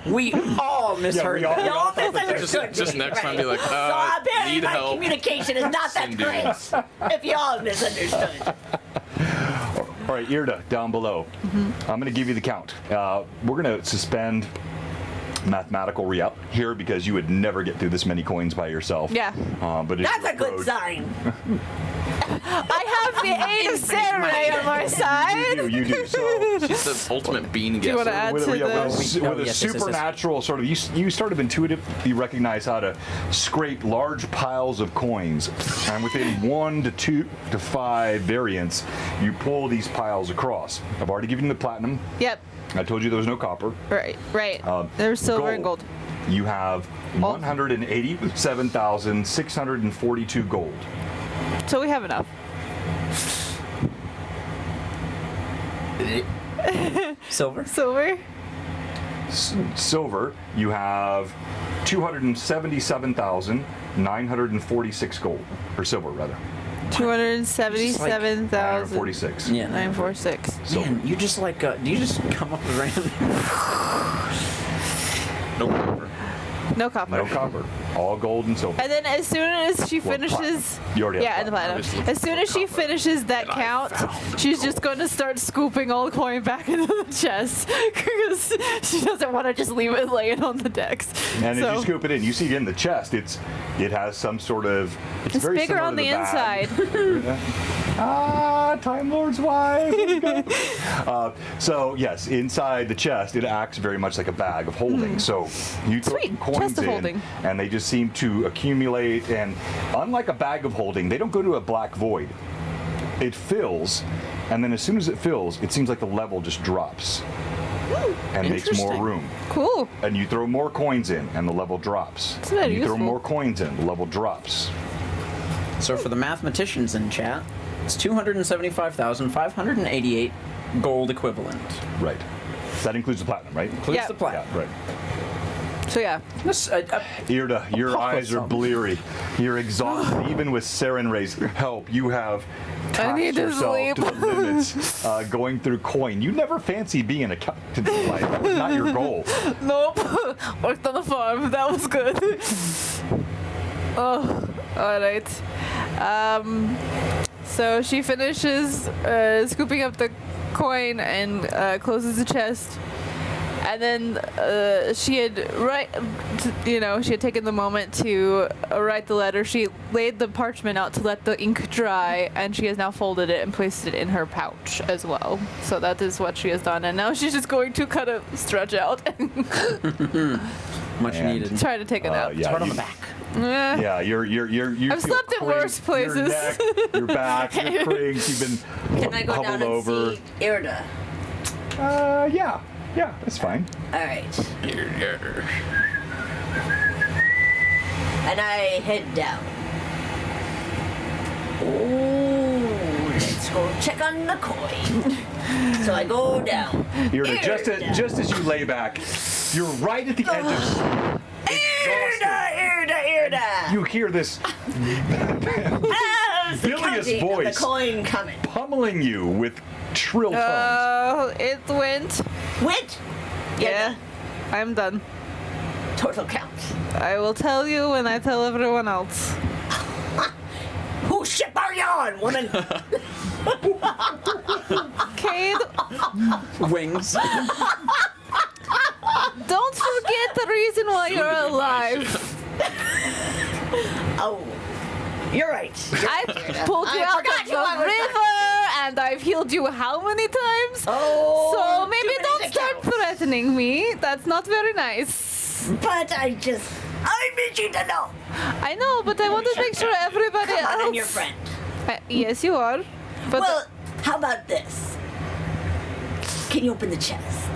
We all misheard we all- that. Y'all thought that misunderstood Just me, next time right? be like, so apparently need my help. communication is not that Cindy. great. If y'all misunderstood. All right, Irda, down below. I'm going to give you the count. We're going to suspend mathematical reality here because you would never get through this many coins by yourself. Yeah. But as That's you a good approach- sign. I have the aid of Saturday on my side. You do. So She's the ultimate bean Do you want to guesser. add with, to with the... a yes, yes. supernatural sort of, you sort of intuitively recognize how to scrape large piles of coins, and within 1 to 2 to 5 variants, you pull these piles across. I've already given you the platinum. Yep. I told you there was no copper. Right. There's silver and gold. You have 187,642 gold. So we have enough. Silver. Silver. silver, you have 277,946 gold, or silver rather. 277,000. 946. Yeah. 946. Silver. Man, you just like, do you just come up with random? No copper. No copper. No copper. All gold and silver. And then as soon as she Well, finishes, platinum. You already have and the platinum. platinum. As soon as she finishes that count, she's just going to start scooping all the coin back into the chest because she doesn't want to just leave it laying on the decks. And So- as you scoop it in, you see in the chest, it has some sort of. It's very bigger similar on to the bag. inside. Time Lord's wife. So yes, inside the chest, it acts very much like a bag of holding. So you throw Sweet. coins Chest of in, holding. and they just seem to accumulate. And unlike a bag of holding, they don't go to a black void. It fills, and then as soon as it fills, it seems like the level just drops and makes more Interesting. room. Cool. And you throw more coins in, and the level drops. It's very And you throw useful. more coins in, the level drops. So for the mathematicians in chat, it's 275,588 gold equivalent. Right. That includes the platinum, right? Includes Yeah. the Yeah, platinum. right. So yeah. This, Irda, your Pop eyes are some. bleary. You're exhausted. Even with Saren Ray's help, you have I need taxed to yourself sleep. to the limits going through coin. You never fancy being a captain in life. That was not your goal. Nope. Worked on the farm. That was good. Oh, all right. So she finishes scooping up the coin and closes the chest. And then she had she had taken the moment to write the letter. She laid the parchment out to let the ink dry, and she has now folded it and placed it in her pouch as well. So that is what she has done. And now she's just going to kind of stretch out and much And- needed. try to take a nap. Yeah, Start on you- the back. Eh. Yeah, you I've feel slept in worse cranked. Your places. neck, your back, your cranked. You've been Can I go down huddled and over. see Irda? Yeah, that's fine. All right. And I head down. Oh, let's go check on the coin. So I go down. Irda, just as you lay back, you're right at the edge of Irda! You hear this How's the bilious counting of voice. the coin coming? pummeling you with shrill tones. Oh, it went. Wit? Yeah, I'm done. Total count. I will tell you when I tell everyone else. Whose ship are you on, woman? Cade, Wings. don't forget the reason why you're alive. Oh, you're right. I pulled you I out forgot of you the were river, and I've healed you how many times? Oh, So maybe too many don't to start count. threatening me. That's not very nice. But I'm itching to know. I know, but I want to make sure everybody Come on, else. I'm your friend. Yes, you are. But Well, how about this? Can you open the chest?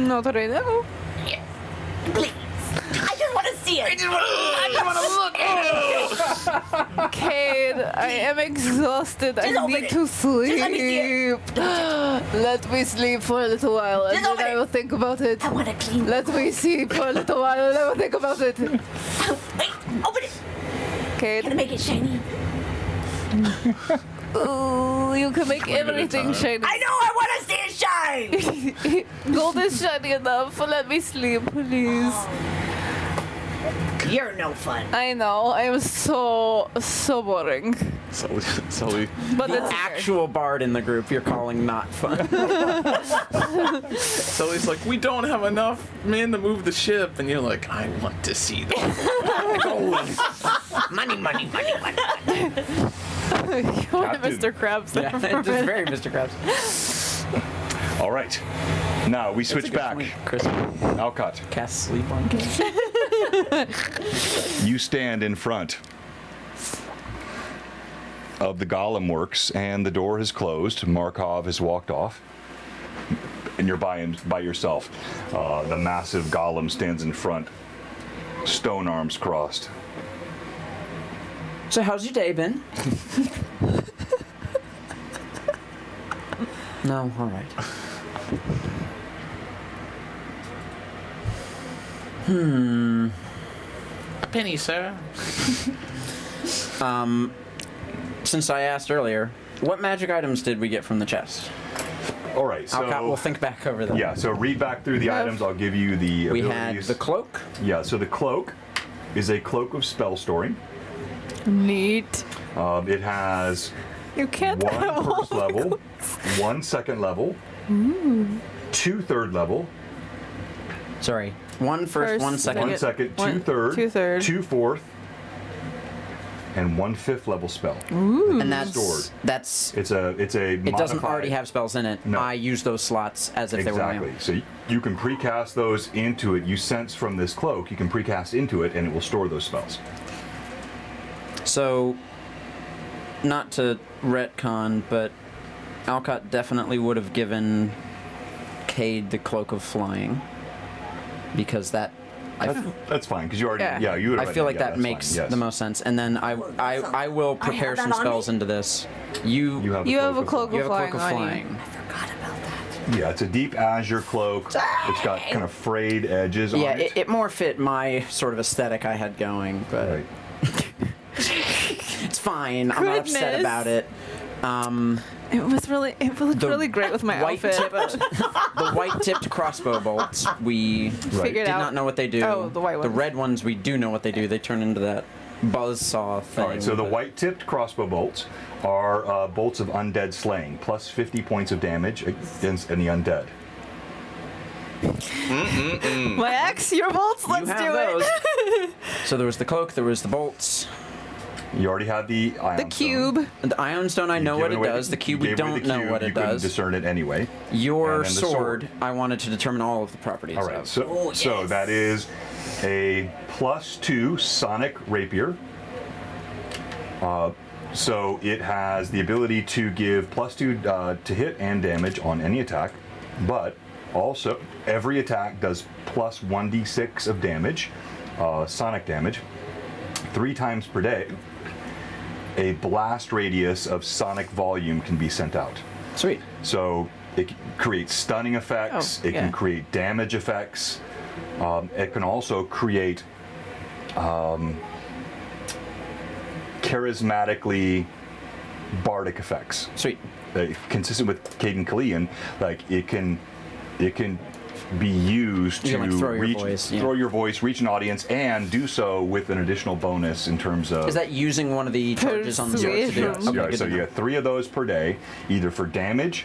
not right now. Yeah. Please. I just want to see it. I just want to look at it. Cade, I am exhausted. Just I open need it. to sleep. let me see Let me sleep for a little while, and Just then open I it. will think about it. I want to clean. Let me see for a little while, and I will think about it. Wait, open it. Can I Cade, make it shiny? ooh, you can make everything shiny. I know. I want to see it shine. Gold is shiny enough. Let me sleep, please. You're no fun. I know. I am so boring. Sully. But The it's okay. actual bard in the group you're calling not fun. Sully's like, we don't have enough men to move the ship, and you're like, I want to see the gold. Money, money, money, money. You are Captain. Mr. Krabs there Yeah, for a just minute. very Mr. Krabs. All right. Now we switch back. Chris Alcott, cast sleep on kids. you stand in front of the golem works, and the door has closed. Markov has walked off, and you're by yourself. The massive golem stands in front, stone arms crossed. So how's your day been? No, all right. A penny, sir. Since I asked earlier, what magic items did we get from the chest? All right, so Alcott will think back over them. yeah, so read back through the items. I'll give you the We abilities. had the cloak. Yeah, so the cloak is a cloak of spell storing. Neat. It has You can't have 1 all first level, 1 second level, 2 third level, Sorry. One first, one second. 1 second, 2 One- third, 2 third. 2 fourth, and 1 fifth level spell. And that's Stored. that's It's a it doesn't modified- already have spells in it. No. I use those slots as if they were my Exactly. own. So you can precast those into it. You sense from this cloak, you can precast into it, and it will store those spells. So, not to retcon, but Alcott definitely would have given Cade the cloak of flying because That's fine because you already Yeah. you would. I feel like that that's makes fine, yes. the most sense. And then I will prepare have that some on spells me? into this. You You have You have a cloak you of have a cloak flying of on you. flying. Forgot about that. Yeah, it's a deep azure cloak. It's got kind of frayed edges Yeah, on it. it more fit my sort of aesthetic I had going, but Right. it's fine. I'm not upset Goodness. about it. It looked The really great with my outfit. white-tipped- But The white-tipped crossbow bolts, we figured did out. not know what they do. Oh, the white The ones. red ones, we do know what they do. They turn into that buzzsaw thing. All right, so the but- white-tipped crossbow bolts are bolts of undead slaying, plus 50 points of damage against any undead. my axe, your bolts. Let's you do have it. those. So there was the cloak, there was the bolts. You already have the ion The stone. cube. The Iron Stone, I know You've what given it away does. The cube, you we gave away don't the know cube, what you it couldn't does. discern it anyway. Your And then the sword, I wanted to determine all of the properties All right, of. so that is a +2 sonic rapier. So it has the ability to give +2 to hit and damage on any attack, but also every attack does +1d6 of damage, sonic damage, 3 times per day. A blast radius of sonic volume can be sent out. Sweet. So it creates stunning effects. Oh, it yeah. can create damage effects. It can also create charismatically bardic effects. Sweet. Consistent with Caden Kalian, like it can be used You to can, like, throw your reach, voice, yeah. throw your voice, reach an audience, and do so with an additional bonus in terms of. Is that using one of the charges on the sword to do it? Persuasion. Okay, Yeah, good so to you know. get 3 of those per day, either for damage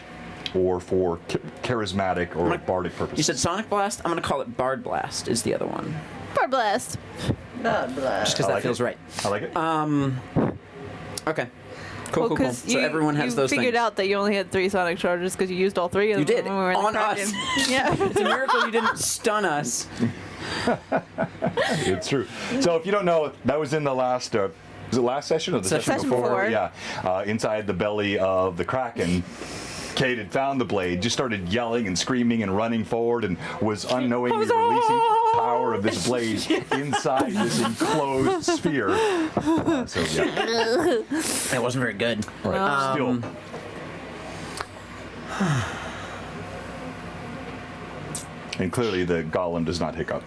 or for charismatic or bardic purposes. You said Sonic Blast? I'm going to call it Bard Blast is the other one. Bard blast. God bless. Just because I that like feels it. right. I like it. Okay. Cool, cool, cool. 'cause So everyone has you those figured things. out that you only had 3 sonic charges because you used all 3 of You them did. when we were in the On Kraken. us. Yeah. It's a miracle you didn't stun us. It's true. So if you don't know, that was in the last. Was it last session or the Session before. Yeah. Inside the belly of the Kraken, Kate had found the blade, just started yelling and screaming and running forward, and was unknowingly releasing power of this blade inside this enclosed sphere. So yeah. That wasn't very good. All right. Still. And clearly the golem does not hiccup.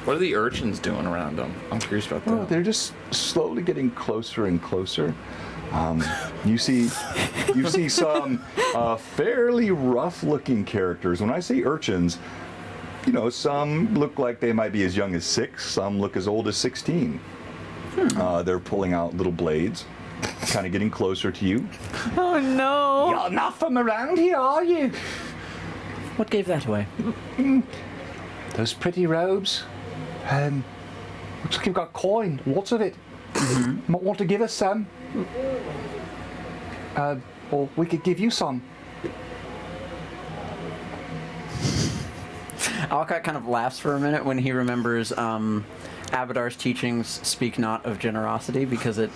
What are the urchins doing around them? I'm curious about Oh, that. they're just slowly getting closer and closer. You see some fairly rough-looking characters. When I say urchins, you know, some look like they might be as young as 6. Some look as old as 16. They're pulling out little blades, kind of getting closer to you. Oh no. You're not from around here, are you? What gave that away? Those pretty robes. Looks like you've got coin, lots of it. Might want to give us some. Or we could give you some. Alcott kind of laughs for a minute when he remembers Abadar's teachings speak not of generosity because it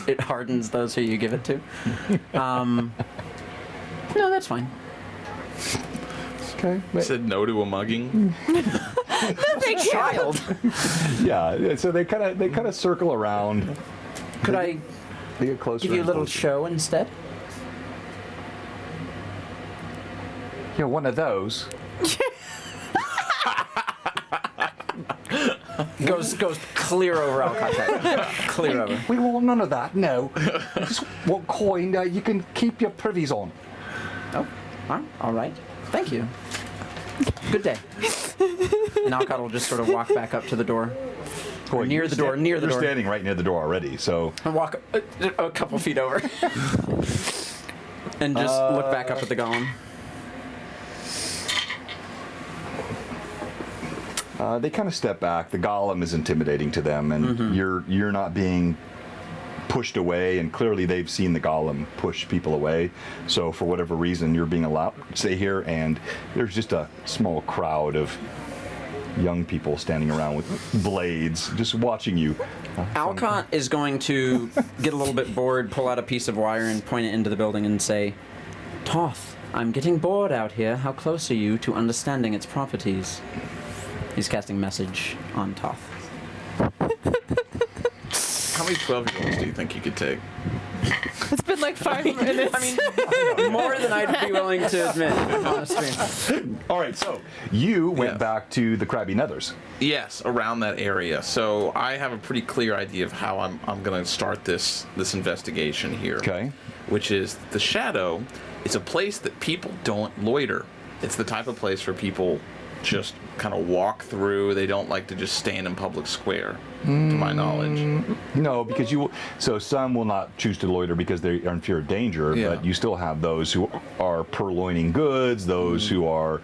it hardens those who you give it to. No, that's fine. Okay. Said no to a mugging. Child. Yeah. So they kind of circle around. Could I They get closer. give you a and little closer. show instead? You're one of those. Goes clear over Alcott's head. Clear over. We want none of that, no. Just what coin you can keep your privies on. Oh, all right. Thank you. Good day. And Alcott will just sort of walk back up to the door. Boy, Near the door. You're standing right near the door already, so... And walk a couple feet over. And just look back up at the golem. They kind of step back. The golem is intimidating to them, and you're not being pushed away, and clearly they've seen the golem push people away. So for whatever reason, you're being allowed to stay here, and there's just a small crowd of young people standing around with blades, just watching you. Alcott is going to get a little bit bored, pull out a piece of wire, and point it into the building and say, "Toth, I'm getting bored out here. How close are you to understanding its properties?" He's casting message on Toth. How many 12-year-olds do you think you could take? It's been like 5 minutes. I mean, more than I'd be willing to admit, honestly. All right, so you went back to the Crabby Nethers. Yes, around that area. So I have a pretty clear idea of how I'm going to start this investigation here. Okay. Which is the Shadow is a place that people don't loiter. It's the type of place where people just kind of walk through. They don't like to just stand in public square, to my knowledge. No, because so some will not choose to loiter because they are in fear of danger, but you still have those who are purloining goods, those who are...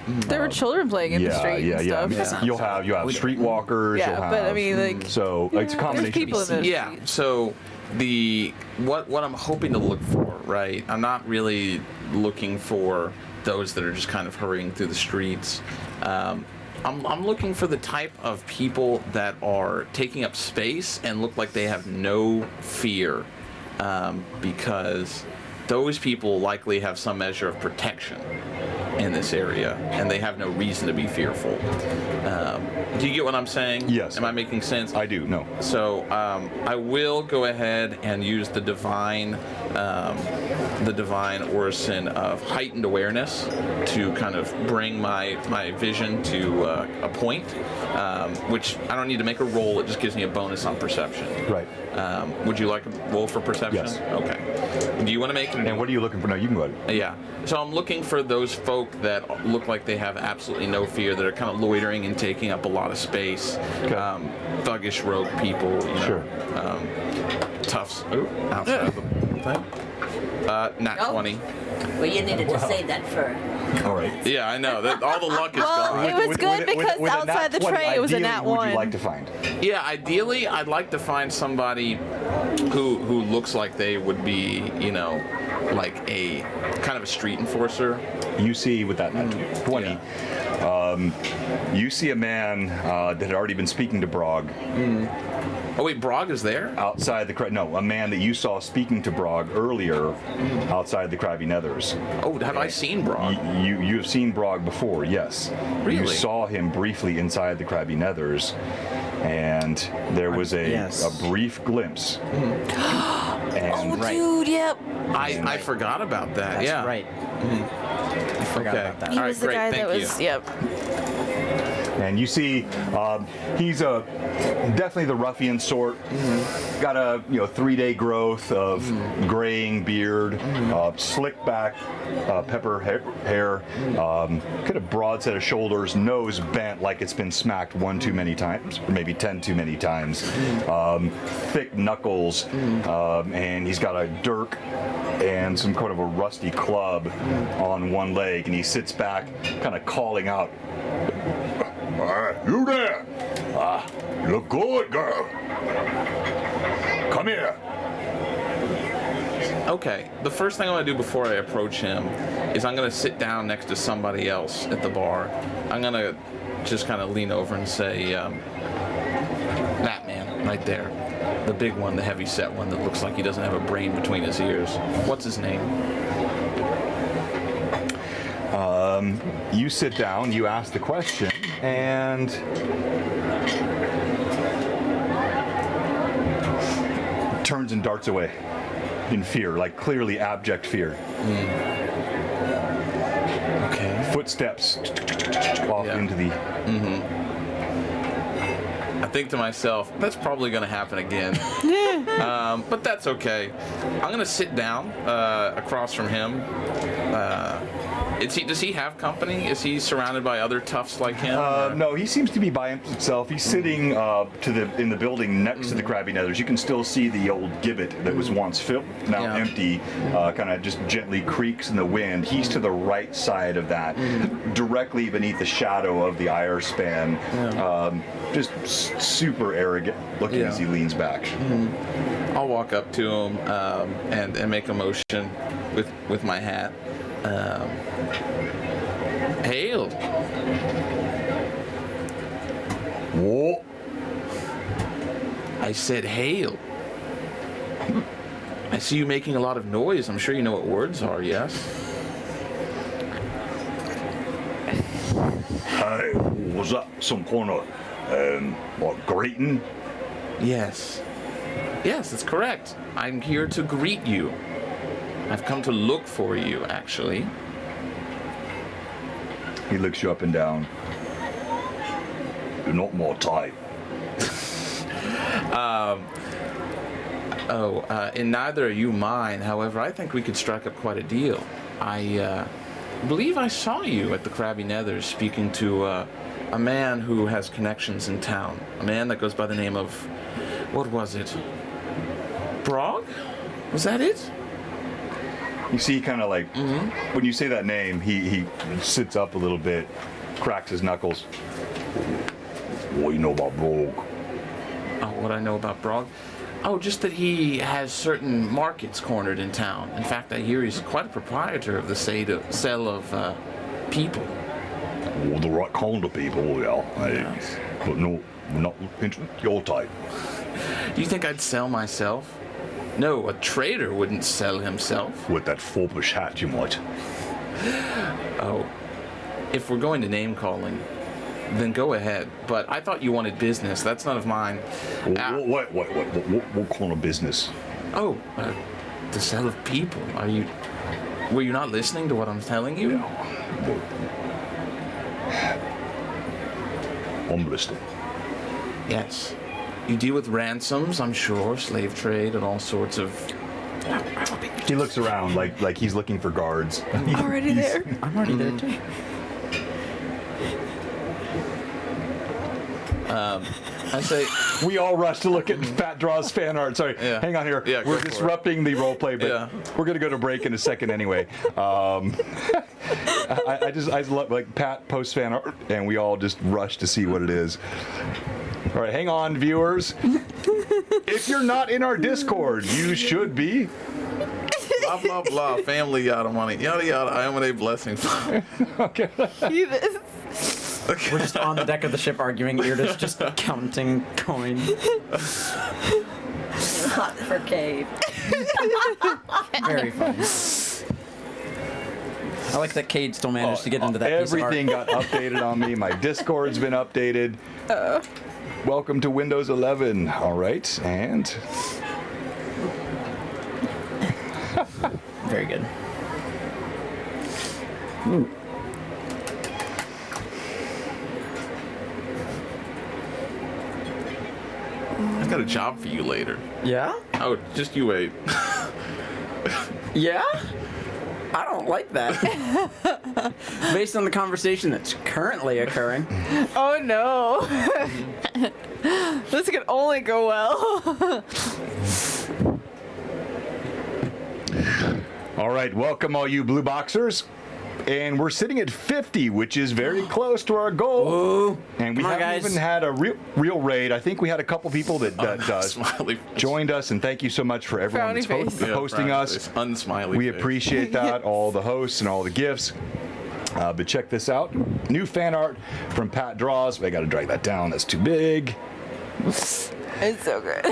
There were children playing in the street and stuff. You'll have streetwalkers. Yeah, you'll have, but I mean, like... So it's a combination. People in the Yeah, so what I'm hoping to look for, right? I'm not really looking for those that are just kind of hurrying through the streets. I'm looking for the type of people that are taking up space and look like they have no fear, because those people likely have some measure of protection in this area, and they have no reason to be fearful. Do you get what I'm saying? Yes. Am I making sense? I do, no. So I will go ahead and use the divine orison of heightened awareness to kind of bring my vision to a point, which I don't need to make a roll. It just gives me a bonus on perception. Right. Would you like a roll for perception? Yes. Okay. Do you want to make? And what are you looking for? No, you can go ahead. Yeah. So I'm looking for those folk that look like they have absolutely no fear, that are kind of loitering and taking up a lot of space. Okay. Thuggish rogue people, you know. Sure. Toughs. Outside of the thing. Nat 20. Well, you needed to save that for... All right. Yeah, I know. All the luck is Well, gone. it was good because with a outside nat the 20, tray it was a ideally, nat who would 1. you like to find? Yeah, ideally, I'd like to find somebody who looks like they would be, you know, like a kind of a street enforcer. You see with that nat 20, you see a man that had already been speaking to Brog. Oh wait, Brog is there? Outside the no, a man that you saw speaking to Brog earlier outside the Crabby Nethers. Oh, have I seen Brog? You have seen Brog before, yes. Really? You saw him briefly inside the Crabby Nethers, and there was a brief glimpse. And Dude, yep. I forgot about that. That's yeah. right. I forgot about that. He All right, was the great, guy thank that you. was, yep. And you see, he's definitely the ruffian sort. Got a 3-day growth of graying beard, slick back, pepper hair, kind of broad set of shoulders, nose bent like it's been smacked one too many times, or maybe 10 too many times. Thick knuckles, and he's got a dirk and some kind of a rusty club on one leg, and he sits back, kind of calling out. You there? You look good, girl. Come here. Okay, the first thing I want to do before I approach him is I'm going to sit down next to somebody else at the bar. I'm going to just kind of lean over and say, that man right there, the big one, the heavy set one that looks like he doesn't have a brain between his ears. What's his name? You sit down, you ask the question, and turns and darts away in fear, like clearly abject fear. Okay. Footsteps off into the... think to myself, that's probably going to happen again. But that's okay. I'm going to sit down across from him. Does he have company? Is he surrounded by other toughs like him? No, he seems to be by himself. He's sitting in the building next to the Crabby Nethers. You can still see the old gibbet that was once filled, now empty, kind of just gently creaks in the wind. He's to the right side of that, directly beneath the shadow of the Ire span. Just super arrogant looking as he leans back. I'll walk up to him and make a motion with my hat. Hail. Whoa. I said hail. I see you making a lot of noise. I'm sure you know what words are, yes? Hey, was that some kind of, greeting? Yes. Yes, that's correct. I'm here to greet you. I've come to look for you, actually. He looks you up and down. You're not my type. And neither are you mine. However, I think we could strike up quite a deal. I believe I saw you at the Crabby Nethers speaking to a man who has connections in town. A man that goes by the name of, what was it? Brog? Was that it? You see, kind of like, when you say that name, he sits up a little bit, cracks his knuckles. What do you know about Brog? Oh, what I know about Brog? Oh, just that he has certain markets cornered in town. In fact, I hear he's quite a proprietor of the sale of people. Well, the right kind of people, yeah. Yes. But no, not your type. Do you think I'd sell myself? No, a trader wouldn't sell himself. With that foppish hat, you might. Oh, if we're going to name calling, then go ahead. But I thought you wanted business. That's none of mine. What kind of business? Oh, the sale of people. Were you not listening to what I'm telling you? I'm listening. Yes. You deal with ransoms, I'm sure, slave trade, and all sorts of... He looks around like he's looking for guards. Already there? I'm already there too. I say... We all rush to look at Pat Draw's fan art. Sorry, hang on here. Yeah, we're disrupting the role play, but we're gonna go to break in a second anyway. I just love, like, Pat posts fan art, and we all just rush to see what it is. All right, hang on, viewers. If you're not in our Discord, you should be. Blah, blah, blah. Family, yada, money. Yada, yada. I am a blessing. Okay. We're just on the deck of the ship arguing. Irda's just counting coins. Hot for Cave. Very funny. I like that Cade still managed to get into that Everything piece of art. got updated on me. My Discord's been updated. Welcome to Windows 11. All right, and... Very good. I got a job for you later. Yeah? Oh, just you wait. Yeah? I don't like that. Based on the conversation that's currently occurring. Oh no. This could only go well. All right, welcome all you Blue Boxers. And we're sitting at 50, which is very close to our goal. Ooh. And we Come on, haven't guys. even had a real raid. I think we had a couple people that Smiley face. joined us, and thank you so much for everyone Frowny that's face. hosting frowny us. face. Unsmiley We face. appreciate that, all the hosts and all the gifts. But check this out. New fan art from Pat Draws. I got to drag that down. That's too big. It's so good.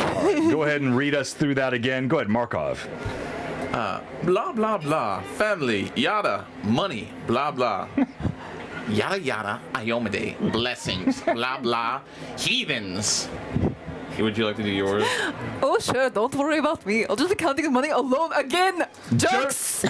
Go ahead and read us through that again. Go ahead, Markov. Blah, blah, blah. Family, yada. Money, blah, blah. Yada, yada. Iomade. Blessings, blah, blah. Heathens. Would you like to do yours? Oh, sure. Don't worry about me. I'll just be counting the money alone again. Jerks!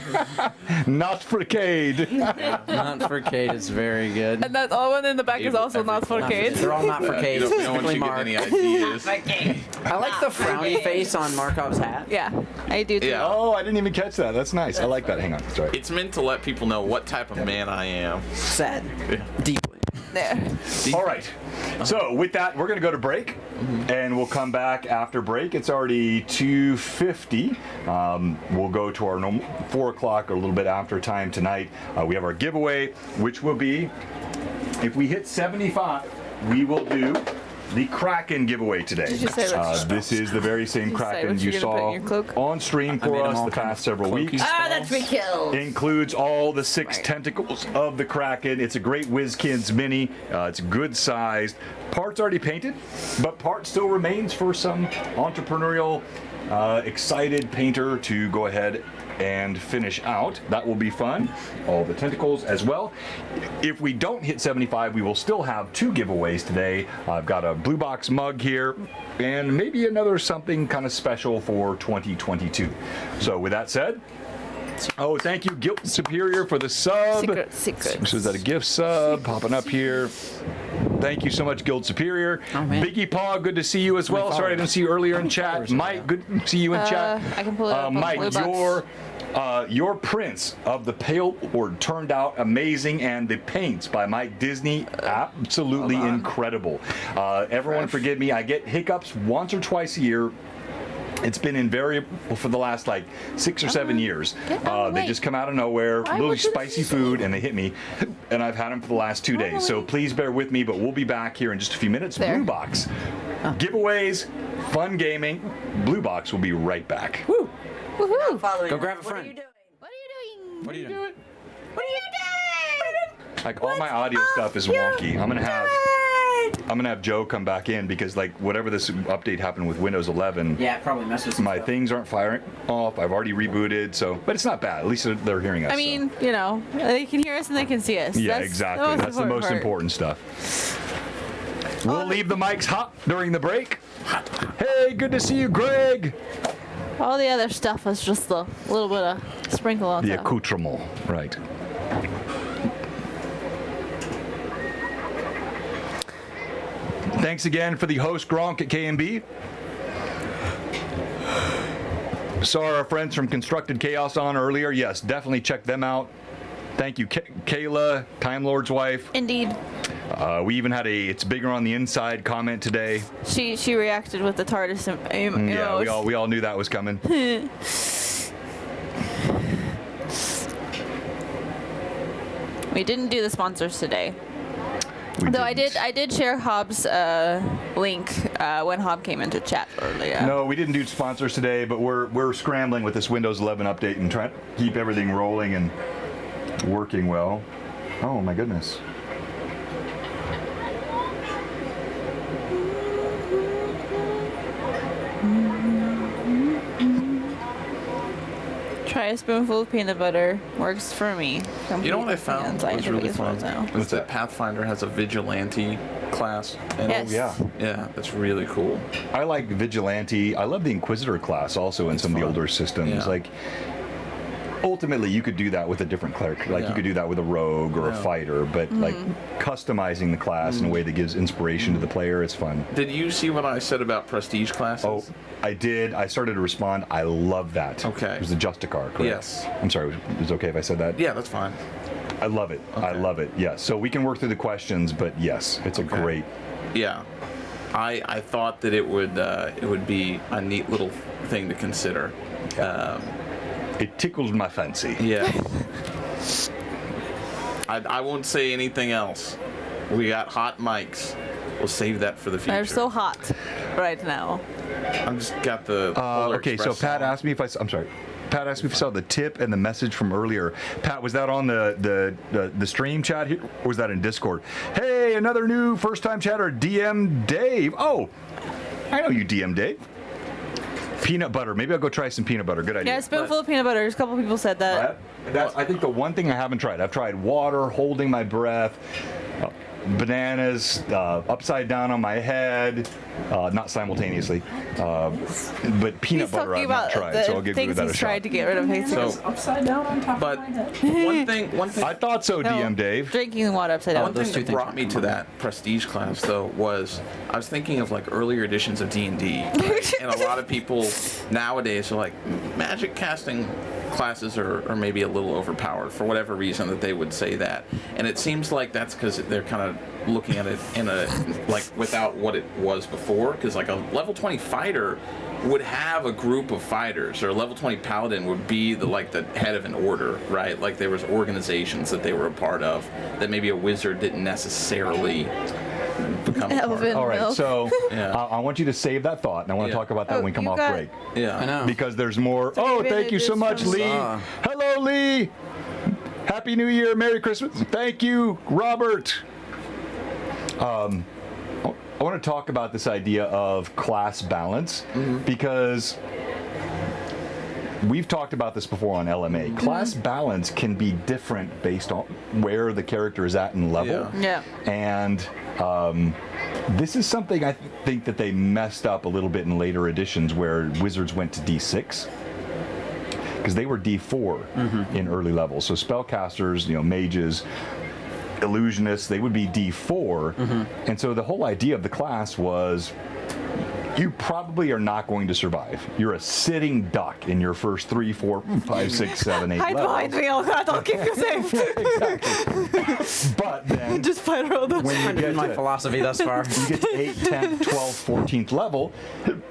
Not for Cade. Not for Kate. It's very good. And that all one in the back is also not for Kate. They're all not for Kate. We don't want you Mark. getting any ideas. I like the frowny face on Markov's hat. Yeah, I do too. Yeah. Oh, I didn't even catch that. That's nice. I like that. Hang on. Sorry. It's meant to let people know what type of man I am. Sad. Deeply. There. All right. So with that, we're going to go to break, and we'll come back after break. It's already 2:50. We'll go to our normal 4 o'clock or a little bit after time tonight. We have our giveaway, which will be, if we hit 75, we will do the Kraken giveaway today. Did you say what? This is the very same Did you say Kraken what you you're gonna put saw in your cloak? on stream I for made 'em us all the kind past of several cloaky weeks. That's me killed. Includes all the 6 Right. tentacles of the Kraken. It's a great WizKids mini. It's good sized. Parts already painted, but part still remains for some entrepreneurial, excited painter to go ahead and finish out. That will be fun. All the tentacles as well. If we don't hit 75, we will still have 2 giveaways today. I've got a Blue Box mug here and maybe another something kind of special for 2022. So with that said, oh, thank you, Guilt Superior, for the sub. Secret. So is that a gift sub popping up here? Thank you so much, Guild Superior. Oh, man. Biggie Paw, good to see you as well. Sorry I didn't see you earlier in chat. followers are Mike, good to see you in chat. I can pull it up on Mike, Blue Box. your prints of the Pale Lord turned out amazing, and the paints by Mike Disney absolutely incredible. Everyone forgive me, I get hiccups once or twice a year. It's been invariable for the last like 6 or 7 years. Get out of the They way. just come out of nowhere, Why really would you spicy do so? food, and they hit me. And I've had them for the last 2 days. So please bear with me, but we'll be back here in just a few minutes. There. Blue Box. Giveaways, fun gaming. Blue Box will be right back. Woo. Woohoo! Following Go us. grab a What are friend. you doing? What are you doing? What are you doing? What are you doing? Like all my audio stuff is wonky. I'm gonna have Joe come back in because like whatever this update happened with Windows 11. Yeah, it probably messed with some My stuff. things aren't firing off. I've already rebooted, but it's not bad. At least they're hearing us. I so. mean, you know, they can hear us and they can see us. Yeah, That's exactly. That's the most part. important stuff. We'll leave the mics hot during the break. Hey, good to see you, Greg. All the other stuff is just a little bit of sprinkle on The top. accoutrement, right. Thanks again for the host, Gronk at KMB. Saw our friends from Constructed Chaos on earlier. Yes, definitely check them out. Thank you, Kayla, Time Lord's wife. Indeed. We even had a "It's bigger on the inside" comment today. She reacted with the TARDIS Yeah, we all knew that was coming. We didn't do the sponsors today. We Though I didn't. did share Hobbs' link when Hob came into chat earlier. No, we didn't do sponsors today, but we're scrambling with this Windows 11 update and trying to keep everything rolling and working well. Oh my goodness. Try a spoonful of peanut butter. Works for me. You know what I found was really fun? Now. Was that Pathfinder has a vigilante class. And Yes. Yeah. Yeah, that's really cool. I like Vigilante. I love the Inquisitor class also in some of the fun. older systems. Yeah. Like, ultimately, you could do that with a different cleric. Like, you Yeah. could do that with a rogue or a Yeah. fighter, but like customizing the class in a way that gives inspiration to the player, it's fun. Did you see what I said about prestige classes? Oh, I did. I started to respond. I love that. Okay. It was the Justicar, correct? Yes. I'm sorry. Is it okay if I said that? Yeah, that's fine. I love it. I Okay. love it. Yes. So we can work through the questions, but yes, it's a great. Yeah, I thought that it would be a neat little thing to consider. It tickled my fancy. Yeah. I won't say anything else. We got hot mics. We'll save that for the future. They're so hot right now. I'm just got the. Polar Okay, so Express Pat on. asked me if I'm sorry. Pat asked me if I saw the tip and the message from earlier. Pat, was that on the stream chat here, or was that in Discord? Hey, another new first-time chatter, DM Dave. Oh, I know you, DM Dave. Peanut butter. Maybe I'll go try some peanut butter. Good idea. Yeah, a spoonful of peanut butter. A couple people said that. That's, I think, the one thing I haven't tried. I've tried water, holding my breath. bananas upside down on my head, not simultaneously, but peanut He's butter talking I've not about tried, so I'll the give things that a he's shot. tried to get rid of. So, Upside down on top but of my head. one thing. I thought so, DM Dave. Drinking water upside down. One those thing two that things brought aren't me to combined. that prestige class, though, was I was thinking of like earlier editions of D&D, right? And a lot of people nowadays are like, magic casting classes are maybe a little overpowered for whatever reason that they would say that. And it seems like that's because they're kind of looking at it in a like without what it was before. Because like a level 20 fighter would have a group of fighters, or a level 20 paladin would be the head of an order, right? Like there was organizations that they were a part of that maybe a wizard didn't necessarily become a part Elven. of. All right, Milk. so Yeah. I want you to save that thought, and I want to Yeah. talk about that Oh, when we come you off got- break. Yeah, I know. Because there's more. Oh, thank you so much, from- Lee. Ah. Hello, Lee. Happy New Year, Merry Christmas. Thank you, Robert. I want to talk about this idea of class balance because we've talked about this before on LMA. Class balance can be different based on where the character is at in level. Yeah. Yeah. And this is something I think that they messed up a little bit in later editions where Wizards went to D6. Because they were D4 in early levels. So spellcasters, mages, illusionists, they would be D4. And so the whole idea of the class was you probably are not going to survive. You're a sitting duck in your first 3, 4, 5, 6, 7, 8 Hide behind levels. me, oh god, I'll keep you safe. Exactly. But then Just fight around those. when you Kind of get been my to, philosophy thus far. you get to 8th, 10th, 12th, 14th level,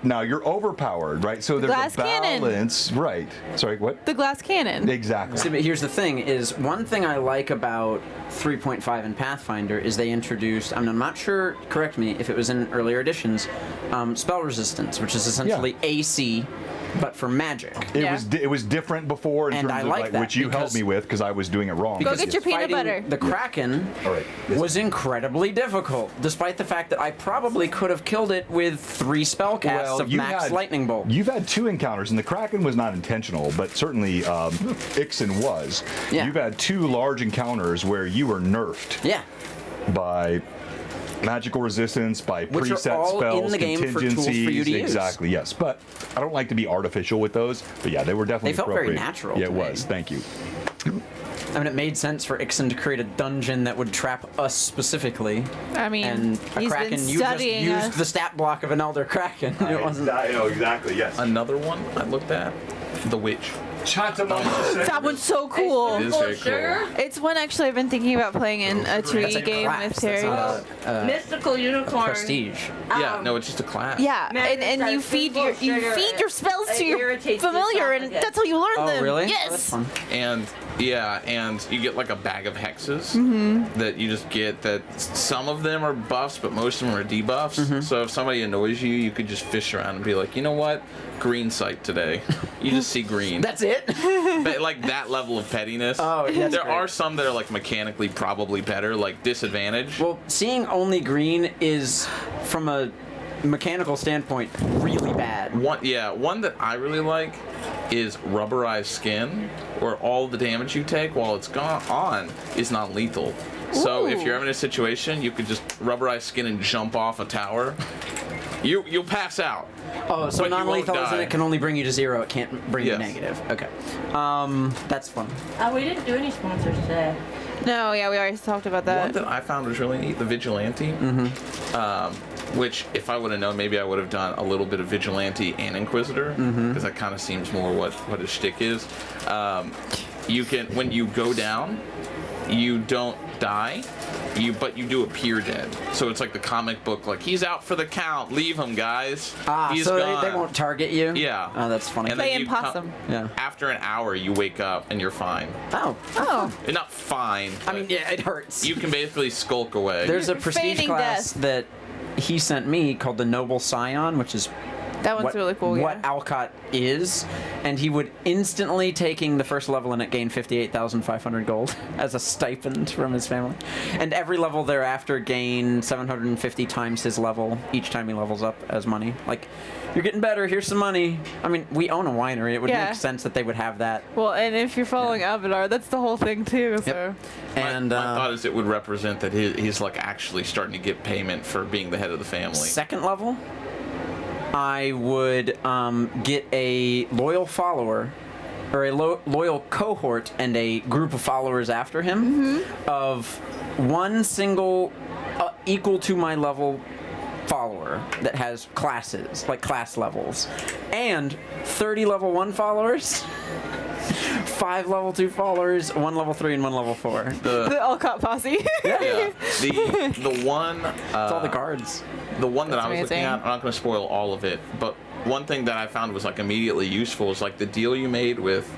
now you're overpowered, right? So there's Glass a cannon. balance. Right. Sorry, what? The glass cannon. Exactly. See, but here's the thing: is one thing I like about 3.5 in Pathfinder is they introduced. I'm not sure. Correct me if it was in earlier editions. Spell resistance, which is essentially AC, but for magic. It was different before in And terms I of like like that which you helped because- me with because I was doing it wrong. Go get your peanut Fighting butter. The Kraken All right. was incredibly difficult, despite the fact that I probably could have killed it with 3 spell casts of Max Lightning Bolt. You've had 2 encounters, and the Kraken was not intentional, but certainly Ixen was. Yeah. You've had 2 large encounters where you were nerfed Yeah. by magical resistance, by Which are preset all spells, in the game for tools for you contingencies. to use. Exactly, yes. But I don't like to be artificial with those. But yeah, they were definitely They felt very appropriate. natural Yeah, to it me. was. Thank you. I mean, it made sense for Ixen to create a dungeon that would trap us specifically. I mean, And a he's Kraken, been you just studying used us. the stat block of an Elder Kraken. It wasn't. I know exactly. Yes. Another one I looked at, The Witch. That one's so cool. It is very cool. It's one actually I've been thinking about playing in a That's 2E a game class, with that's Terry. not a Mystical unicorn. prestige. Yeah, no, it's just a class. Yeah, Magic and you has feed simple your sugar spells to it your irritates the familiar, and esophagus. that's how you learn Oh, them. really? Oh, Yes. that's fun. And you get like a bag of hexes that you just get. That some of them are buffs, but most of them are debuffs. So if somebody annoys you, you could just fish around and be like, you know what, green sight today. You just see green. That's it? But like that level of pettiness. Oh, yeah, that's there great. are some that are like mechanically probably better, like disadvantage. Well, seeing only green is, from a mechanical standpoint, really bad. One that I really like is rubberized skin, where all the damage you take while it's on is not lethal. So if Ooh. you're ever in a situation, you could just rubberize skin and jump off a tower. You'll pass out. Oh, so But you won't non-lethal isn't die. it can only bring you to 0, it can't bring you Yes. negative. Okay. That's fun. We didn't do any sponsors today. No, yeah, we already talked about One that. that I found was really neat, the Vigilante. Which, if I would have known, maybe I would have done a little bit of Vigilante and Inquisitor, because that kind of seems more what his shtick is. You can, when you go down, you don't die, but you do appear dead. So it's like the comic book, like, he's out for the count, leave him, guys. He's so gone. they won't target you? Yeah. Oh, that's funny. And then Playing you come- possum. Yeah. After an hour, you wake up and you're fine. Oh. Oh, You're not fine. I mean, yeah, it hurts. You can basically skulk away. There's a You're prestige feigning class death. that he sent me called the Noble Scion, which is That one's really cool, what yeah. Alcott is, and he would instantly, taking the first level in it, gain 58,500 gold as a stipend from his family. And every level thereafter gain 750 times his level each time he levels up as money. Like, you're getting better, here's some money. I mean, we own a winery. It would Yeah. make sense that they would have that. Well, and if you're following Abadar, that's the whole thing too. So. And my thought is it would represent that he's like actually starting to get payment for being the head of the family. second level, I would get a loyal follower, or a loyal cohort and a group of followers after him of one single equal to my level follower that has classes, like class levels, and 30 level 1 followers, 5 level 2 followers, 1 level 3, and 1 level 4. The Alcott posse. Yeah. The one. It's all the guards. The one that That's I was looking amazing. at, I'm not going to spoil all of it, but one thing that I found was like immediately useful is like the deal you made with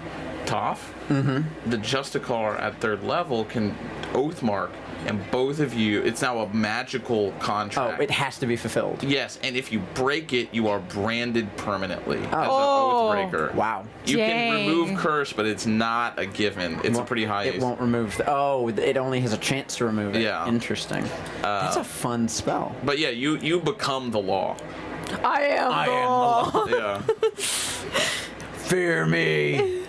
Toph. The Justicar at 3rd level can Oathmark, and both of you, it's now a magical contract. Oh, it has to be fulfilled. Yes, and if you break it, you are branded permanently as an Oh. Oathbreaker. Wow. You can Dang. remove curse, but it's not a given. It's a pretty high. It won't remove. It only has a chance to remove it. Yeah. Interesting. That's a fun spell. But yeah, you become the law. I am. I am the law. Yeah. Fear me.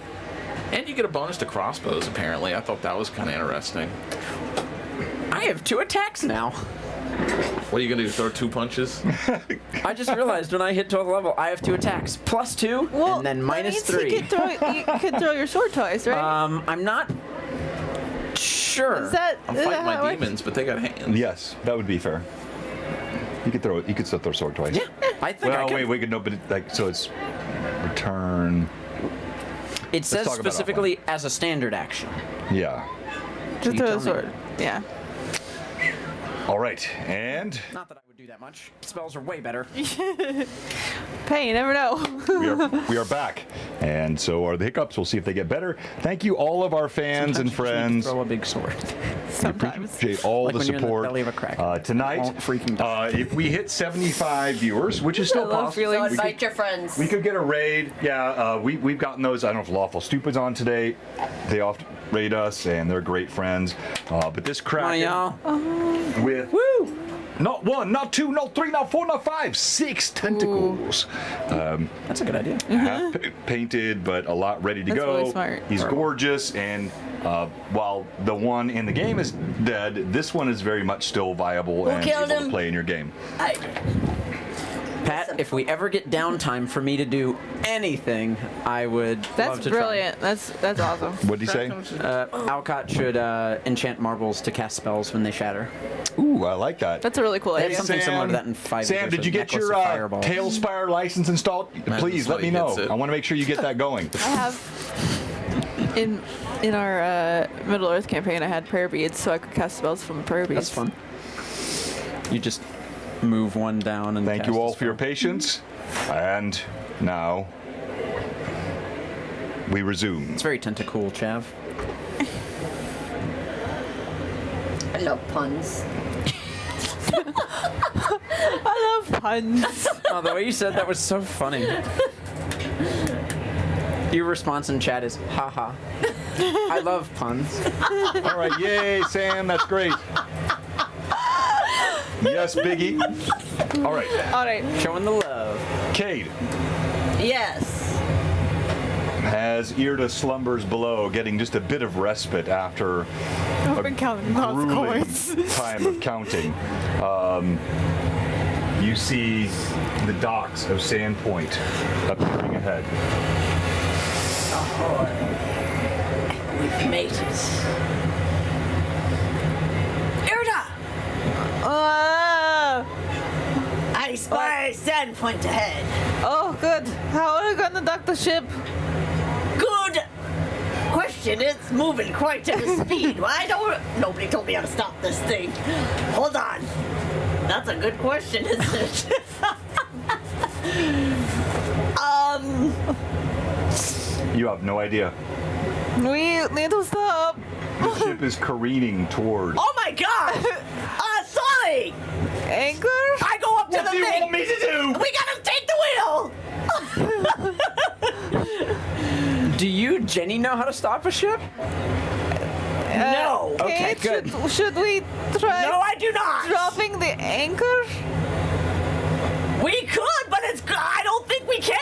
And you get a bonus to crossbows, apparently. I thought that was kind of interesting. I have 2 attacks now. What are you going to do, throw 2 punches? I just realized when I hit 12th level, I have 2 attacks. Plus 2, Well, and then that minus means 3. You could throw your sword twice, right? I'm not sure. Is that I'm is that fighting how it my works? demons, but they got hands. Yes, that would be fair. You could still throw sword twice. Yeah, I think I Well, can. wait, no, but so it's return. It says talk about it specifically as a standard action. Yeah. To You throw tell a me. sword. Yeah. All right, and Not that I would do that much. Spells are way better. Hey, you never know. we are back, and so are the hiccups. We'll see if they get better. Thank you, all of our fans and Sometimes you just need to friends. Throw a big sword. Sometimes. Appreciate all Like the when you're in the support belly of a Kraken. tonight. Won't freaking die. If we hit 75 viewers, which is still I love possible, feeling So invite your friends. we could get a raid. Yeah, we've gotten those. I don't know if Lawful Stupid's on today. They often raid us, and they're great friends. But this Come on, Kraken y'all. with Woo! not 1, not 2, not 3, not 4, not 5, 6 tentacles. That's a good idea. Half painted, but a lot ready to That's go. really smart. He's gorgeous, and while the one in the game is dead, this one is very much still viable and killed able to him? play in your game. I, Pat, if we ever get downtime for me to do anything, I would love That's to brilliant. That's awesome. What did he say? try. Alcott should enchant marbles to cast spells when they shatter. Ooh, I like that. That's a really cool They have idea. something similar to that in 5e. Sam, did you get your Tailspire license installed? Please let how me he know. gets it. I want to make sure you get that going. I have in our Middle Earth campaign, I had prayer beads, so I could cast spells from prayer beads. That's fun. You just move one down and Thank cast you a all for your spell. patience. And now we resume. It's very tentacool, Chav. I love puns. I love puns. Oh, the way you said that was so funny. Your response in chat is, haha. I love puns. All right, yay, Sam, that's great. Yes, Biggie. All right, All right. Showing the love. Cade Yes. has ear to slumbers below, getting just a bit of respite after I've been counting lots of grueling coins. time of counting. You see the docks of Sandpoint appearing ahead. We've made it. Irda! I spy Sandpoint ahead. Oh, good. How are we going to dock the ship? Good question. It's moving quite at a speed. Nobody told me how to stop this thing. Hold on. That's a good question, isn't it? You have no idea. We need to stop. The ship is careening toward. Oh my god! Sorry! Anchor? I go up to What the do you thing. want me to do? We gotta take the wheel! Jenny know how to stop a ship? No. Okay, Kate, good. Should we try No, I do not. dropping the anchor? We could, but I don't think we can.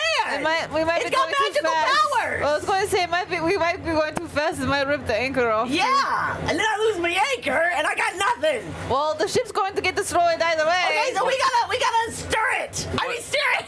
We might It's be got going too magical fast. powers. Well, I was going to say we might be going too fast. It might rip the anchor off. Yeah, and then I lose my anchor, and I got nothing. Well, the ship's going to get destroyed either way. Okay, so we gotta stir it. I mean, steer it.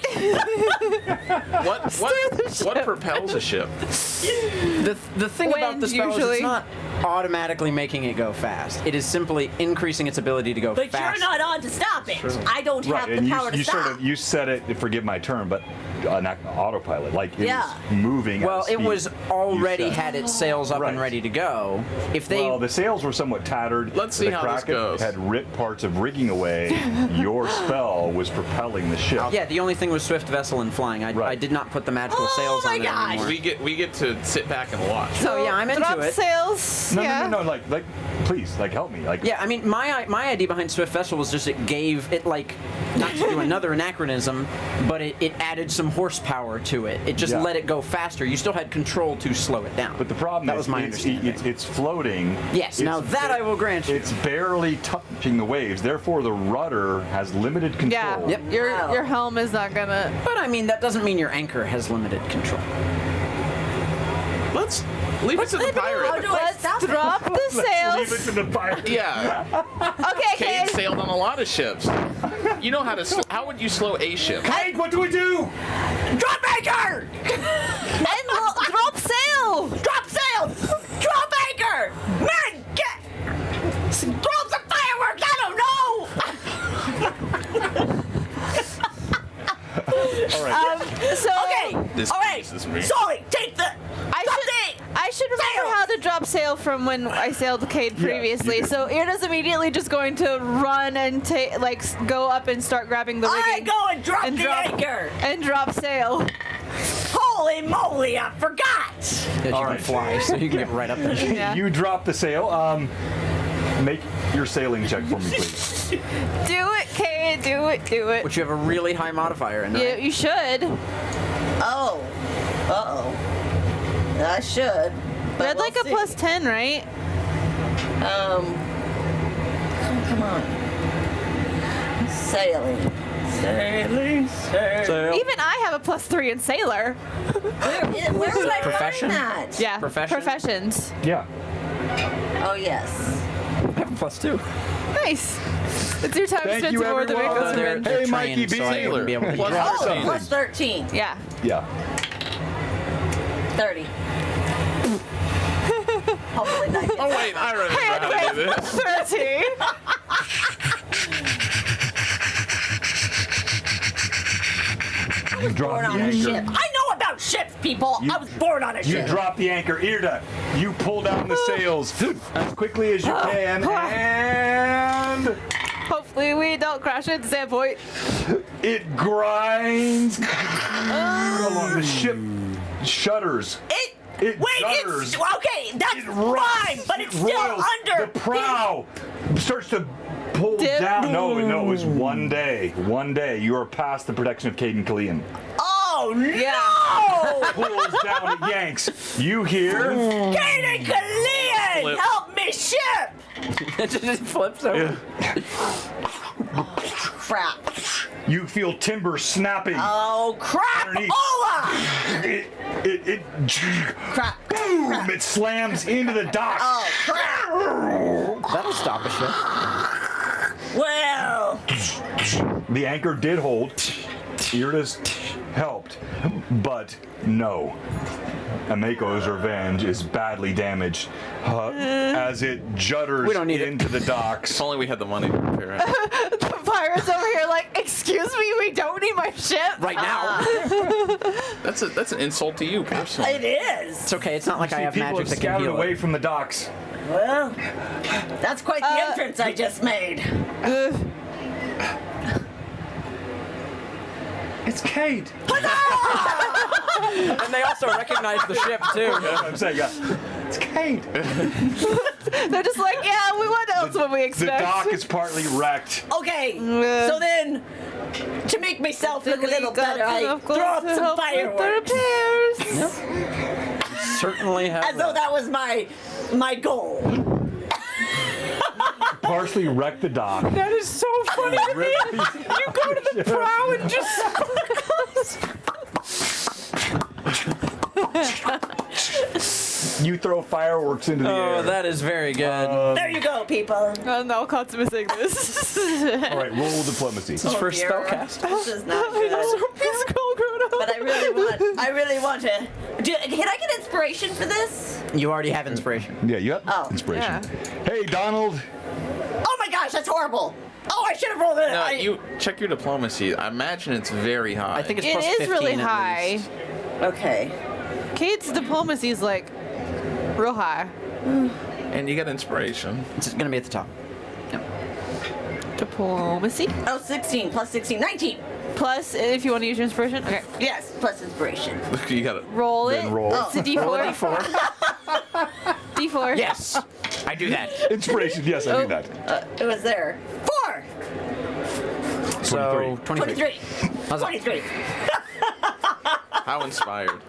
What propels a ship? The thing about Wind, the spell is usually. it's not automatically making it go fast. It is simply increasing its ability to go But fast. you're not on to stop it. I don't have Right, the and power to you stop. sort of you said it. Forgive my term, but on autopilot, like it Yeah. was moving. Well, at it speed. was already You said. had its sails up and Right. ready to go. If they Well, the sails were somewhat tattered. Let's see the how this Kraken goes. had ripped parts of rigging away. Your spell was propelling the ship. yeah, the only thing was swift vessel and flying. I Right. did not put the magical Oh sails my on there gosh. anymore. We get to sit back and watch. So yeah, I'm into Drop it. sails. No, yeah. no, like, please, like, help me, like. Yeah, I mean, my idea behind Swift Vessel was just it gave it, like, not to do another anachronism, but it added some horsepower to it. It just Yeah. let it go faster. You still had control to slow it down. But the problem that is, was my it's, understanding. it's floating. Yes, now that I will grant you. It's barely touching the waves. Therefore, the rudder has limited control. Yeah. Yep. Your helm is not gonna. But I mean, that doesn't mean your anchor has limited control. Let's leave it to the How pirate. do I Let's stop it? drop the Leave it sails. to the pirate. Yeah, Okay, Cade Kate. sailed on a lot of ships. You know how to. How would you slow a ship? Hey, what do we do? Drop anchor! And drop sail. Drop sail! Drop anchor! Man, throw up some fireworks! I don't know! All right. So Okay, This all right. pisses me. Sorry, take the... I should remember Sail. how to drop sail from when I sailed Cade you previously. do. So Irda's immediately just going to run and go up and start grabbing the I rigging go and drop the drop anchor! and drop sail. Holy moly, I forgot! That you All can right. fly, so you can get right up there. Yeah. You drop the sail. Make your sailing check for me, please. Do it, Cade. Do it. Do it. Which you have a really high modifier in, You, right? you should. Oh. Uh-oh. I should. You had like a plus 10, right? Come on. Sailing. Sailing. So, Even I have a plus 3 in sailor. Where would I Profession? find that? Yeah. Profession? Professions. Yeah. Oh, yes. I have a +2. Nice. It's your time Thank spent you, aboard the everyone. Rico's They're, Revenge. they're Hey, Mikey trained, B. so I wouldn't be able to Plus use it. Oh, 13. plus 13. Yeah. Yeah. 30. Hopefully that gets Oh wait, I remember how to do this. 30. You drop born the on a anchor. ship. I know about ships, people. I was born on a You ship. drop the anchor, Irda. You pull down the sails as quickly as you can, and Hopefully we don't crash into Sandpoint. it grinds along the ship. Shudders. It Wait, judders. it's okay. That's It fine, rocks. but it's It still roils. under. The prow starts to pull Dip. down. No, it was one day. One day. You are past the protection of Caden Killian. Oh Yeah. no! Pulls down, it yanks. You hear? Kaden Kalian, Flip. help me ship! It just flips over. Crap! You feel timber snapping. Oh crap! Underneath. Ola! It Crap! boom! It slams into the dock. Oh crap! That'll stop a ship. Well, The anchor did hold. Irda's helped, but no. Ameko's revenge is badly damaged as it judders We don't need it. into the docks. If only we had the money to repair it. The pirates over here like, excuse me, we don't need my ship. Right now. That's an insult to you personally. it is. It's okay, it's not like I have People magic have that can scouted heal away it. from the docks. Well, that's quite the entrance I just made. It's Kate. And they also recognize the ship, too. That's what I'm saying. Yeah. It's Kate. They're just like, yeah, what else would we The expect? dock is partly wrecked. Okay, so then, to make myself look a little better, I throw up some The fireworks. repairs. certainly have. As though that was my goal. Partially wreck the dock. That is so funny to me. You go to the prow and just. You throw fireworks into the air. Oh, that is very good. There you go, people. Oh no, Kot's missing this. All right, roll diplomacy. His first dear. spellcast. This is not good. But I really want to. Can I get inspiration for this? You already have inspiration. Yeah, you have Oh, inspiration. yeah. Hey, Donald. Oh my gosh, that's horrible. Oh, I should have rolled it. No, you check your diplomacy. I imagine it's very high. I think it's It plus is 15 really at high. least. Okay. Kate's diplomacy is like real high. and you get inspiration. It's gonna be at the top. Diplomacy. Oh, 16 plus 16, 19. Plus, if you want to use your inspiration. Okay. Yes, plus inspiration. You got it. Roll Then it. roll. Oh. It's a D4. D4. Yes, I do that. Inspiration. Yes, I Oh. do that. It was there. 4. So 23. 23. Huzzah. 23. How inspired.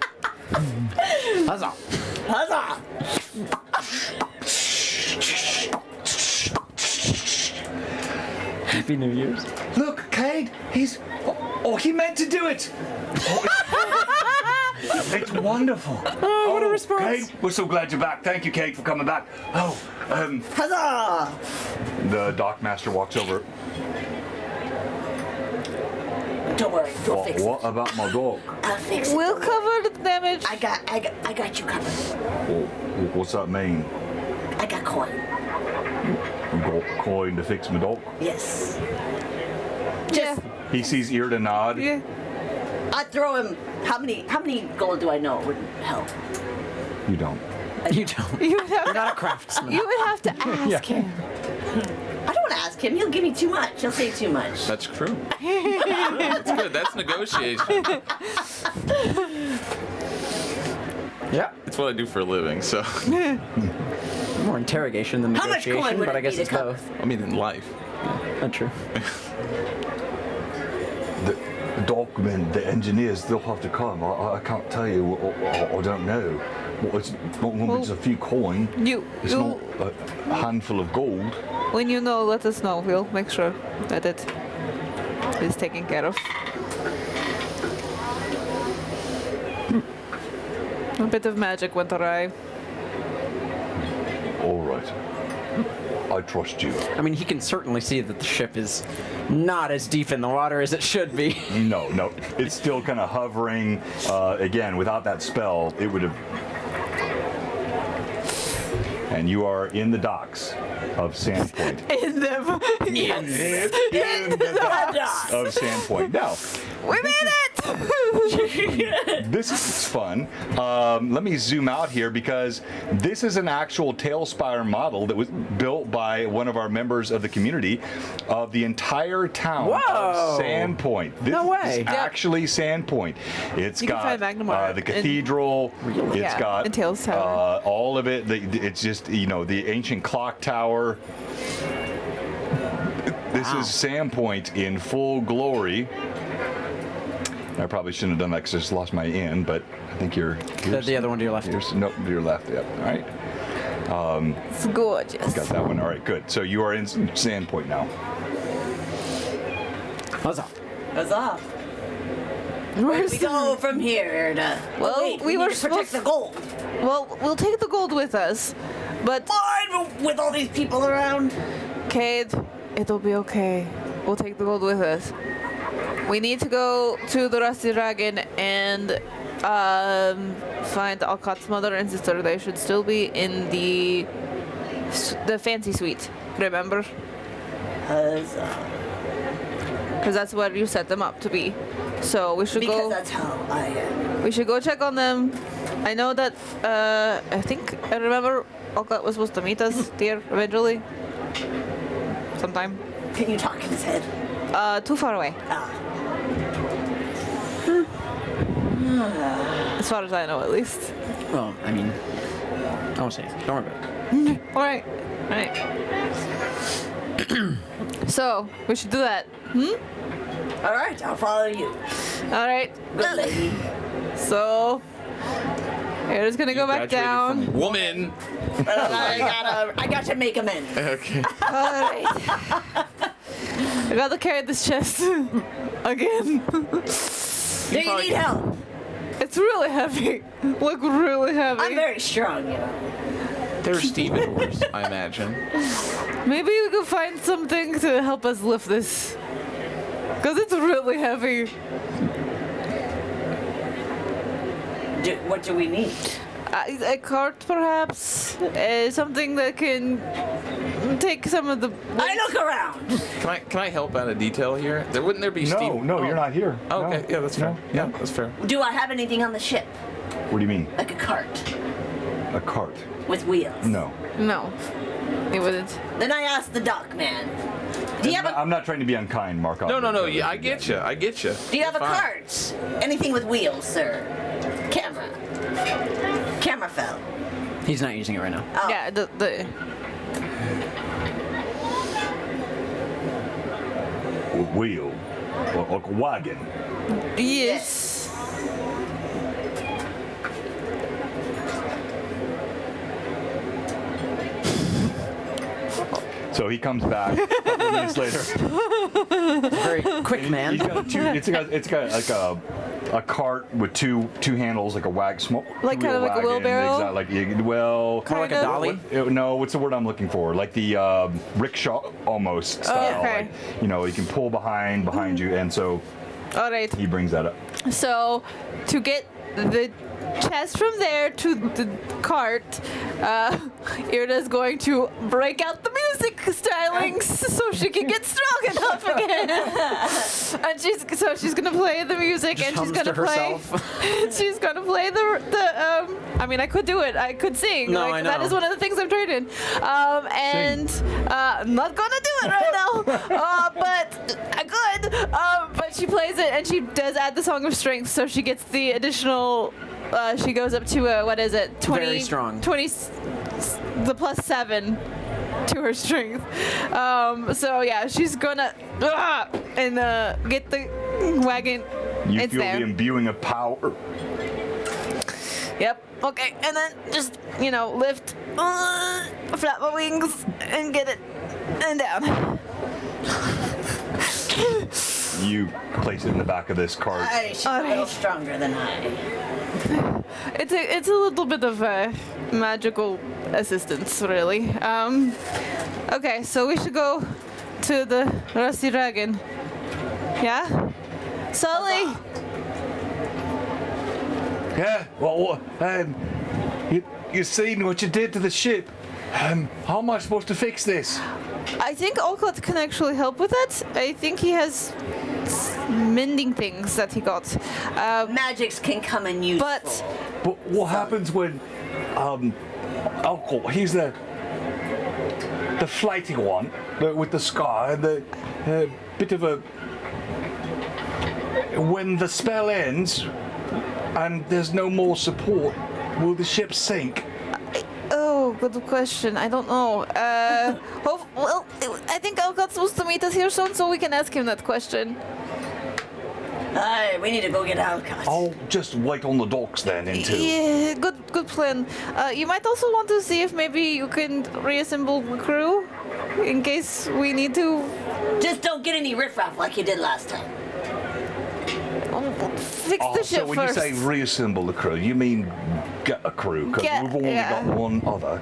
Huzzah. Huzzah. Happy New Year's. Look, Cade, he meant to do it. It's wonderful. Oh, what a response. Cade, we're so glad you're back. Thank you, Cade, for coming back. Huzzah. The dockmaster walks over. Don't worry, we'll fix it. What about my dog? I'll fix it. We'll cover the damage. I got you covered. What's that mean? I got coin. You got coin to fix my dog? Yes. Yeah. He sees ear to nod. Yeah. I throw him. How many gold do I know would help? You don't. You don't. You would have You're to, not a craftsman. you would have to ask him. I don't want to ask him. He'll give me too much. He'll say too much. That's true. That's good. That's negotiation. Yeah. It's what I do for a living, so. More interrogation than How much coin negotiation, would but it I guess be to it's cover? both. I mean, in life. Not true. The dogmen, the engineers, they'll have to come. I can't tell you. I don't know. Well, it's not going to be just a few coin. It's not a handful of gold. When you know, let us know. We'll make sure that it is taken care of. A bit of magic went awry. All right. I trust you. I mean, he can certainly see that the ship is not as deep in the water as it should be. No. It's still kind of hovering. Again, without that spell, it would have. And you are in the docks of Sandpoint. In them. In the docks of Sandpoint. Now, We made it! this is fun. Let me zoom out here because this is an actual Tailspire model that was built by one of our members of the community of the entire town Whoa. of Sandpoint. This No way. is actually Sandpoint. It's You can got find Magnum art the in- cathedral. It's Yeah, got in Tales Tower. all of it. It's just, the ancient clock tower. This is Sandpoint in full glory. I probably shouldn't have done that because I just lost my in, but I think you're The other one to your left. Nope, to your left. Yep. All right. It's gorgeous. Got that one. All right, good. So you are in Sandpoint now. Huzzah. Huzzah. Where do we go from here? Well, wait, we need were to protect supposed- the gold. Well, we'll take the gold with us. But, Fine, with all these people around. Cade, it'll be okay. We'll take the gold with us. We need to go to the Rusty Dragon and find Alcott's mother and sister. They should still be in the fancy suite. Remember? Huzzah. Because that's where you set them up to be. So we should Because go. that's how I am. We should go check on them. I know that. I remember Alcott was supposed to meet us there eventually. Sometime. Can you talk in his head? Too far away. Ah. As far as I know, at least. Well, I mean, I won't say it. Don't worry about it. All right. So we should do that. All right, I'll follow you. All right. Good lady. So Ira's gonna go back Graduated down. from woman. I got to make amends. Okay. Alright. I gotta carry this chest again. Do you need help? It's really heavy. Like really heavy. I'm very strong, you know. There's stevedores, I imagine. Maybe we could find something to help us lift this. Because it's really heavy. What do we need? A cart, perhaps? Something that can take some of the... I look around. Can I help out a detail here? Wouldn't there be No, you're not here. Oh, No. okay, yeah, that's fair. Yeah, that's fair. Do I have anything on the ship? What do you mean? Like a cart A cart? with wheels? No. No. It wouldn't. Then I asked the dock man. Do you have a I'm not trying to be unkind, Mark. No. Yeah, I get you. Do you have a cart? Anything with wheels, sir? Camera. Camera fell. He's not using it right now. Oh. Yeah, the Wheel. Like a wagon. yes. So he comes back a couple of minutes later. Very quick, man. He's got it's got like a cart with two handles, like a Like kind of like a wheelbarrow? More like a dolly. No, what's the word I'm looking for? Like the rickshaw almost style. okay. Like, you can pull behind you, and so All right. he brings that up. So, to get the chest from there to the cart, Irda's going to break out the music stylings so she can get strong enough again. And she's gonna play the music, Just and she's hums gonna to play. She's gonna play the. I mean, I could do it. I could sing. No, I know. That is one of the things I'm trained in. And I'm not gonna do it right now. But I could. But she plays it, and she does add the Song of Strength, so she gets the additional. She goes up to what is it? 20. Very strong. 20. The +7 to her strength. So yeah, she's gonna and get the wagon. You It's feel there. the imbuing of power. Yep. Okay, and then just lift, flap my wings, and get it, and down. You place it in the back of this cart. She's a little stronger than I. It's a little bit of magical assistance, really. Okay, so we should go to the Rusty Dragon. Yeah? Sully! Yeah, well, you seen what you did to the ship. How am I supposed to fix this? I think Olcott can actually help with that. I think he has mending things that he got. Magics can come in useful. But what happens when, Alcott, he's the flighty one with the scar and the bit of a. When the spell ends and there's no more support, will the ship sink? Oh, good question. I don't know. Well, I think Olcott's supposed to meet us here soon, so we can ask him that question. We need to go get Alcott. I'll just wait on the docks then until. Yeah, good plan. You might also want to see if maybe you can reassemble the crew in case we need to. Just don't get any riffraff like you did last time. Fix the ship so when first. you say reassemble the crew, you mean get a crew? Because Get- we've only yeah. got one other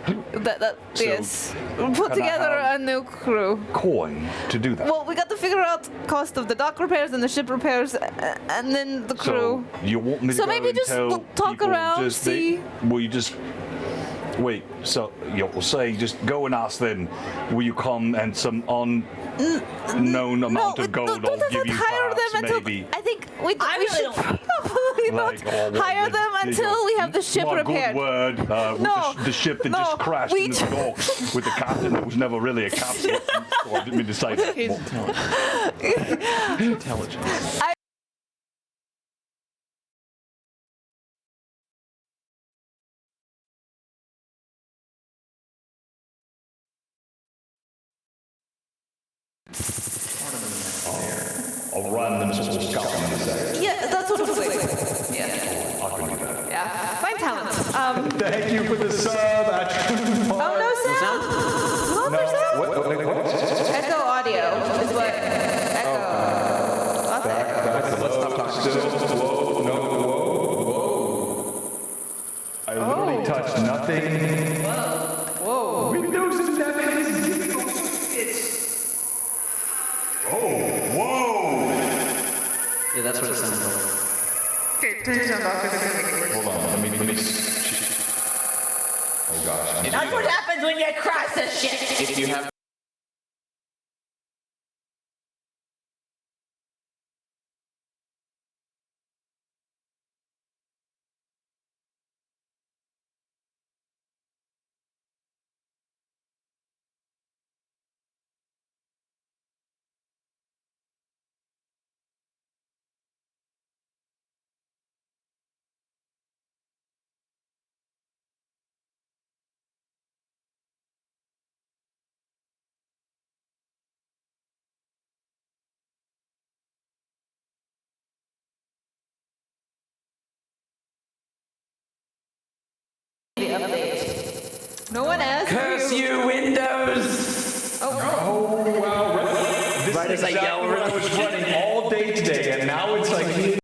So, yes. Put can I together have- a new crew. coin to do that. Well, we got to figure out cost of the dock repairs and the ship repairs, and then the crew. So you want me to So go maybe and just tell talk people around, just see- will you just wait? So you'll say just go and ask them. Will you come and some unknown amount of gold I'll give you hire them perhaps until. maybe. I think we really should don't- probably not hire them until we have the ship my repaired. good word, with No, the ship that no, just crashed we in the docks with the captain that was never really a captain. Oh, I didn't mean to say that. Intelligence. I'll run them just scouting in a second. Yeah, that's what I'm saying. Yeah. I can do that. Yeah. Find talent. Thank you for the sub. Oh, no sound? What? There's sound? What? Echo audio is what. Echo. Lots of echo. Let's stop talking. Still. Whoa. No. Whoa. I literally touched nothing. Whoa. Windows 11 is Oh, whoa! Yeah, that's what it sounds like. Hold on, let me. Oh gosh. That's what happens when you cross the shit. If you have No one asked. Curse you, Windows! Oh wow! Right as I yell, I was running all day today, and now it's like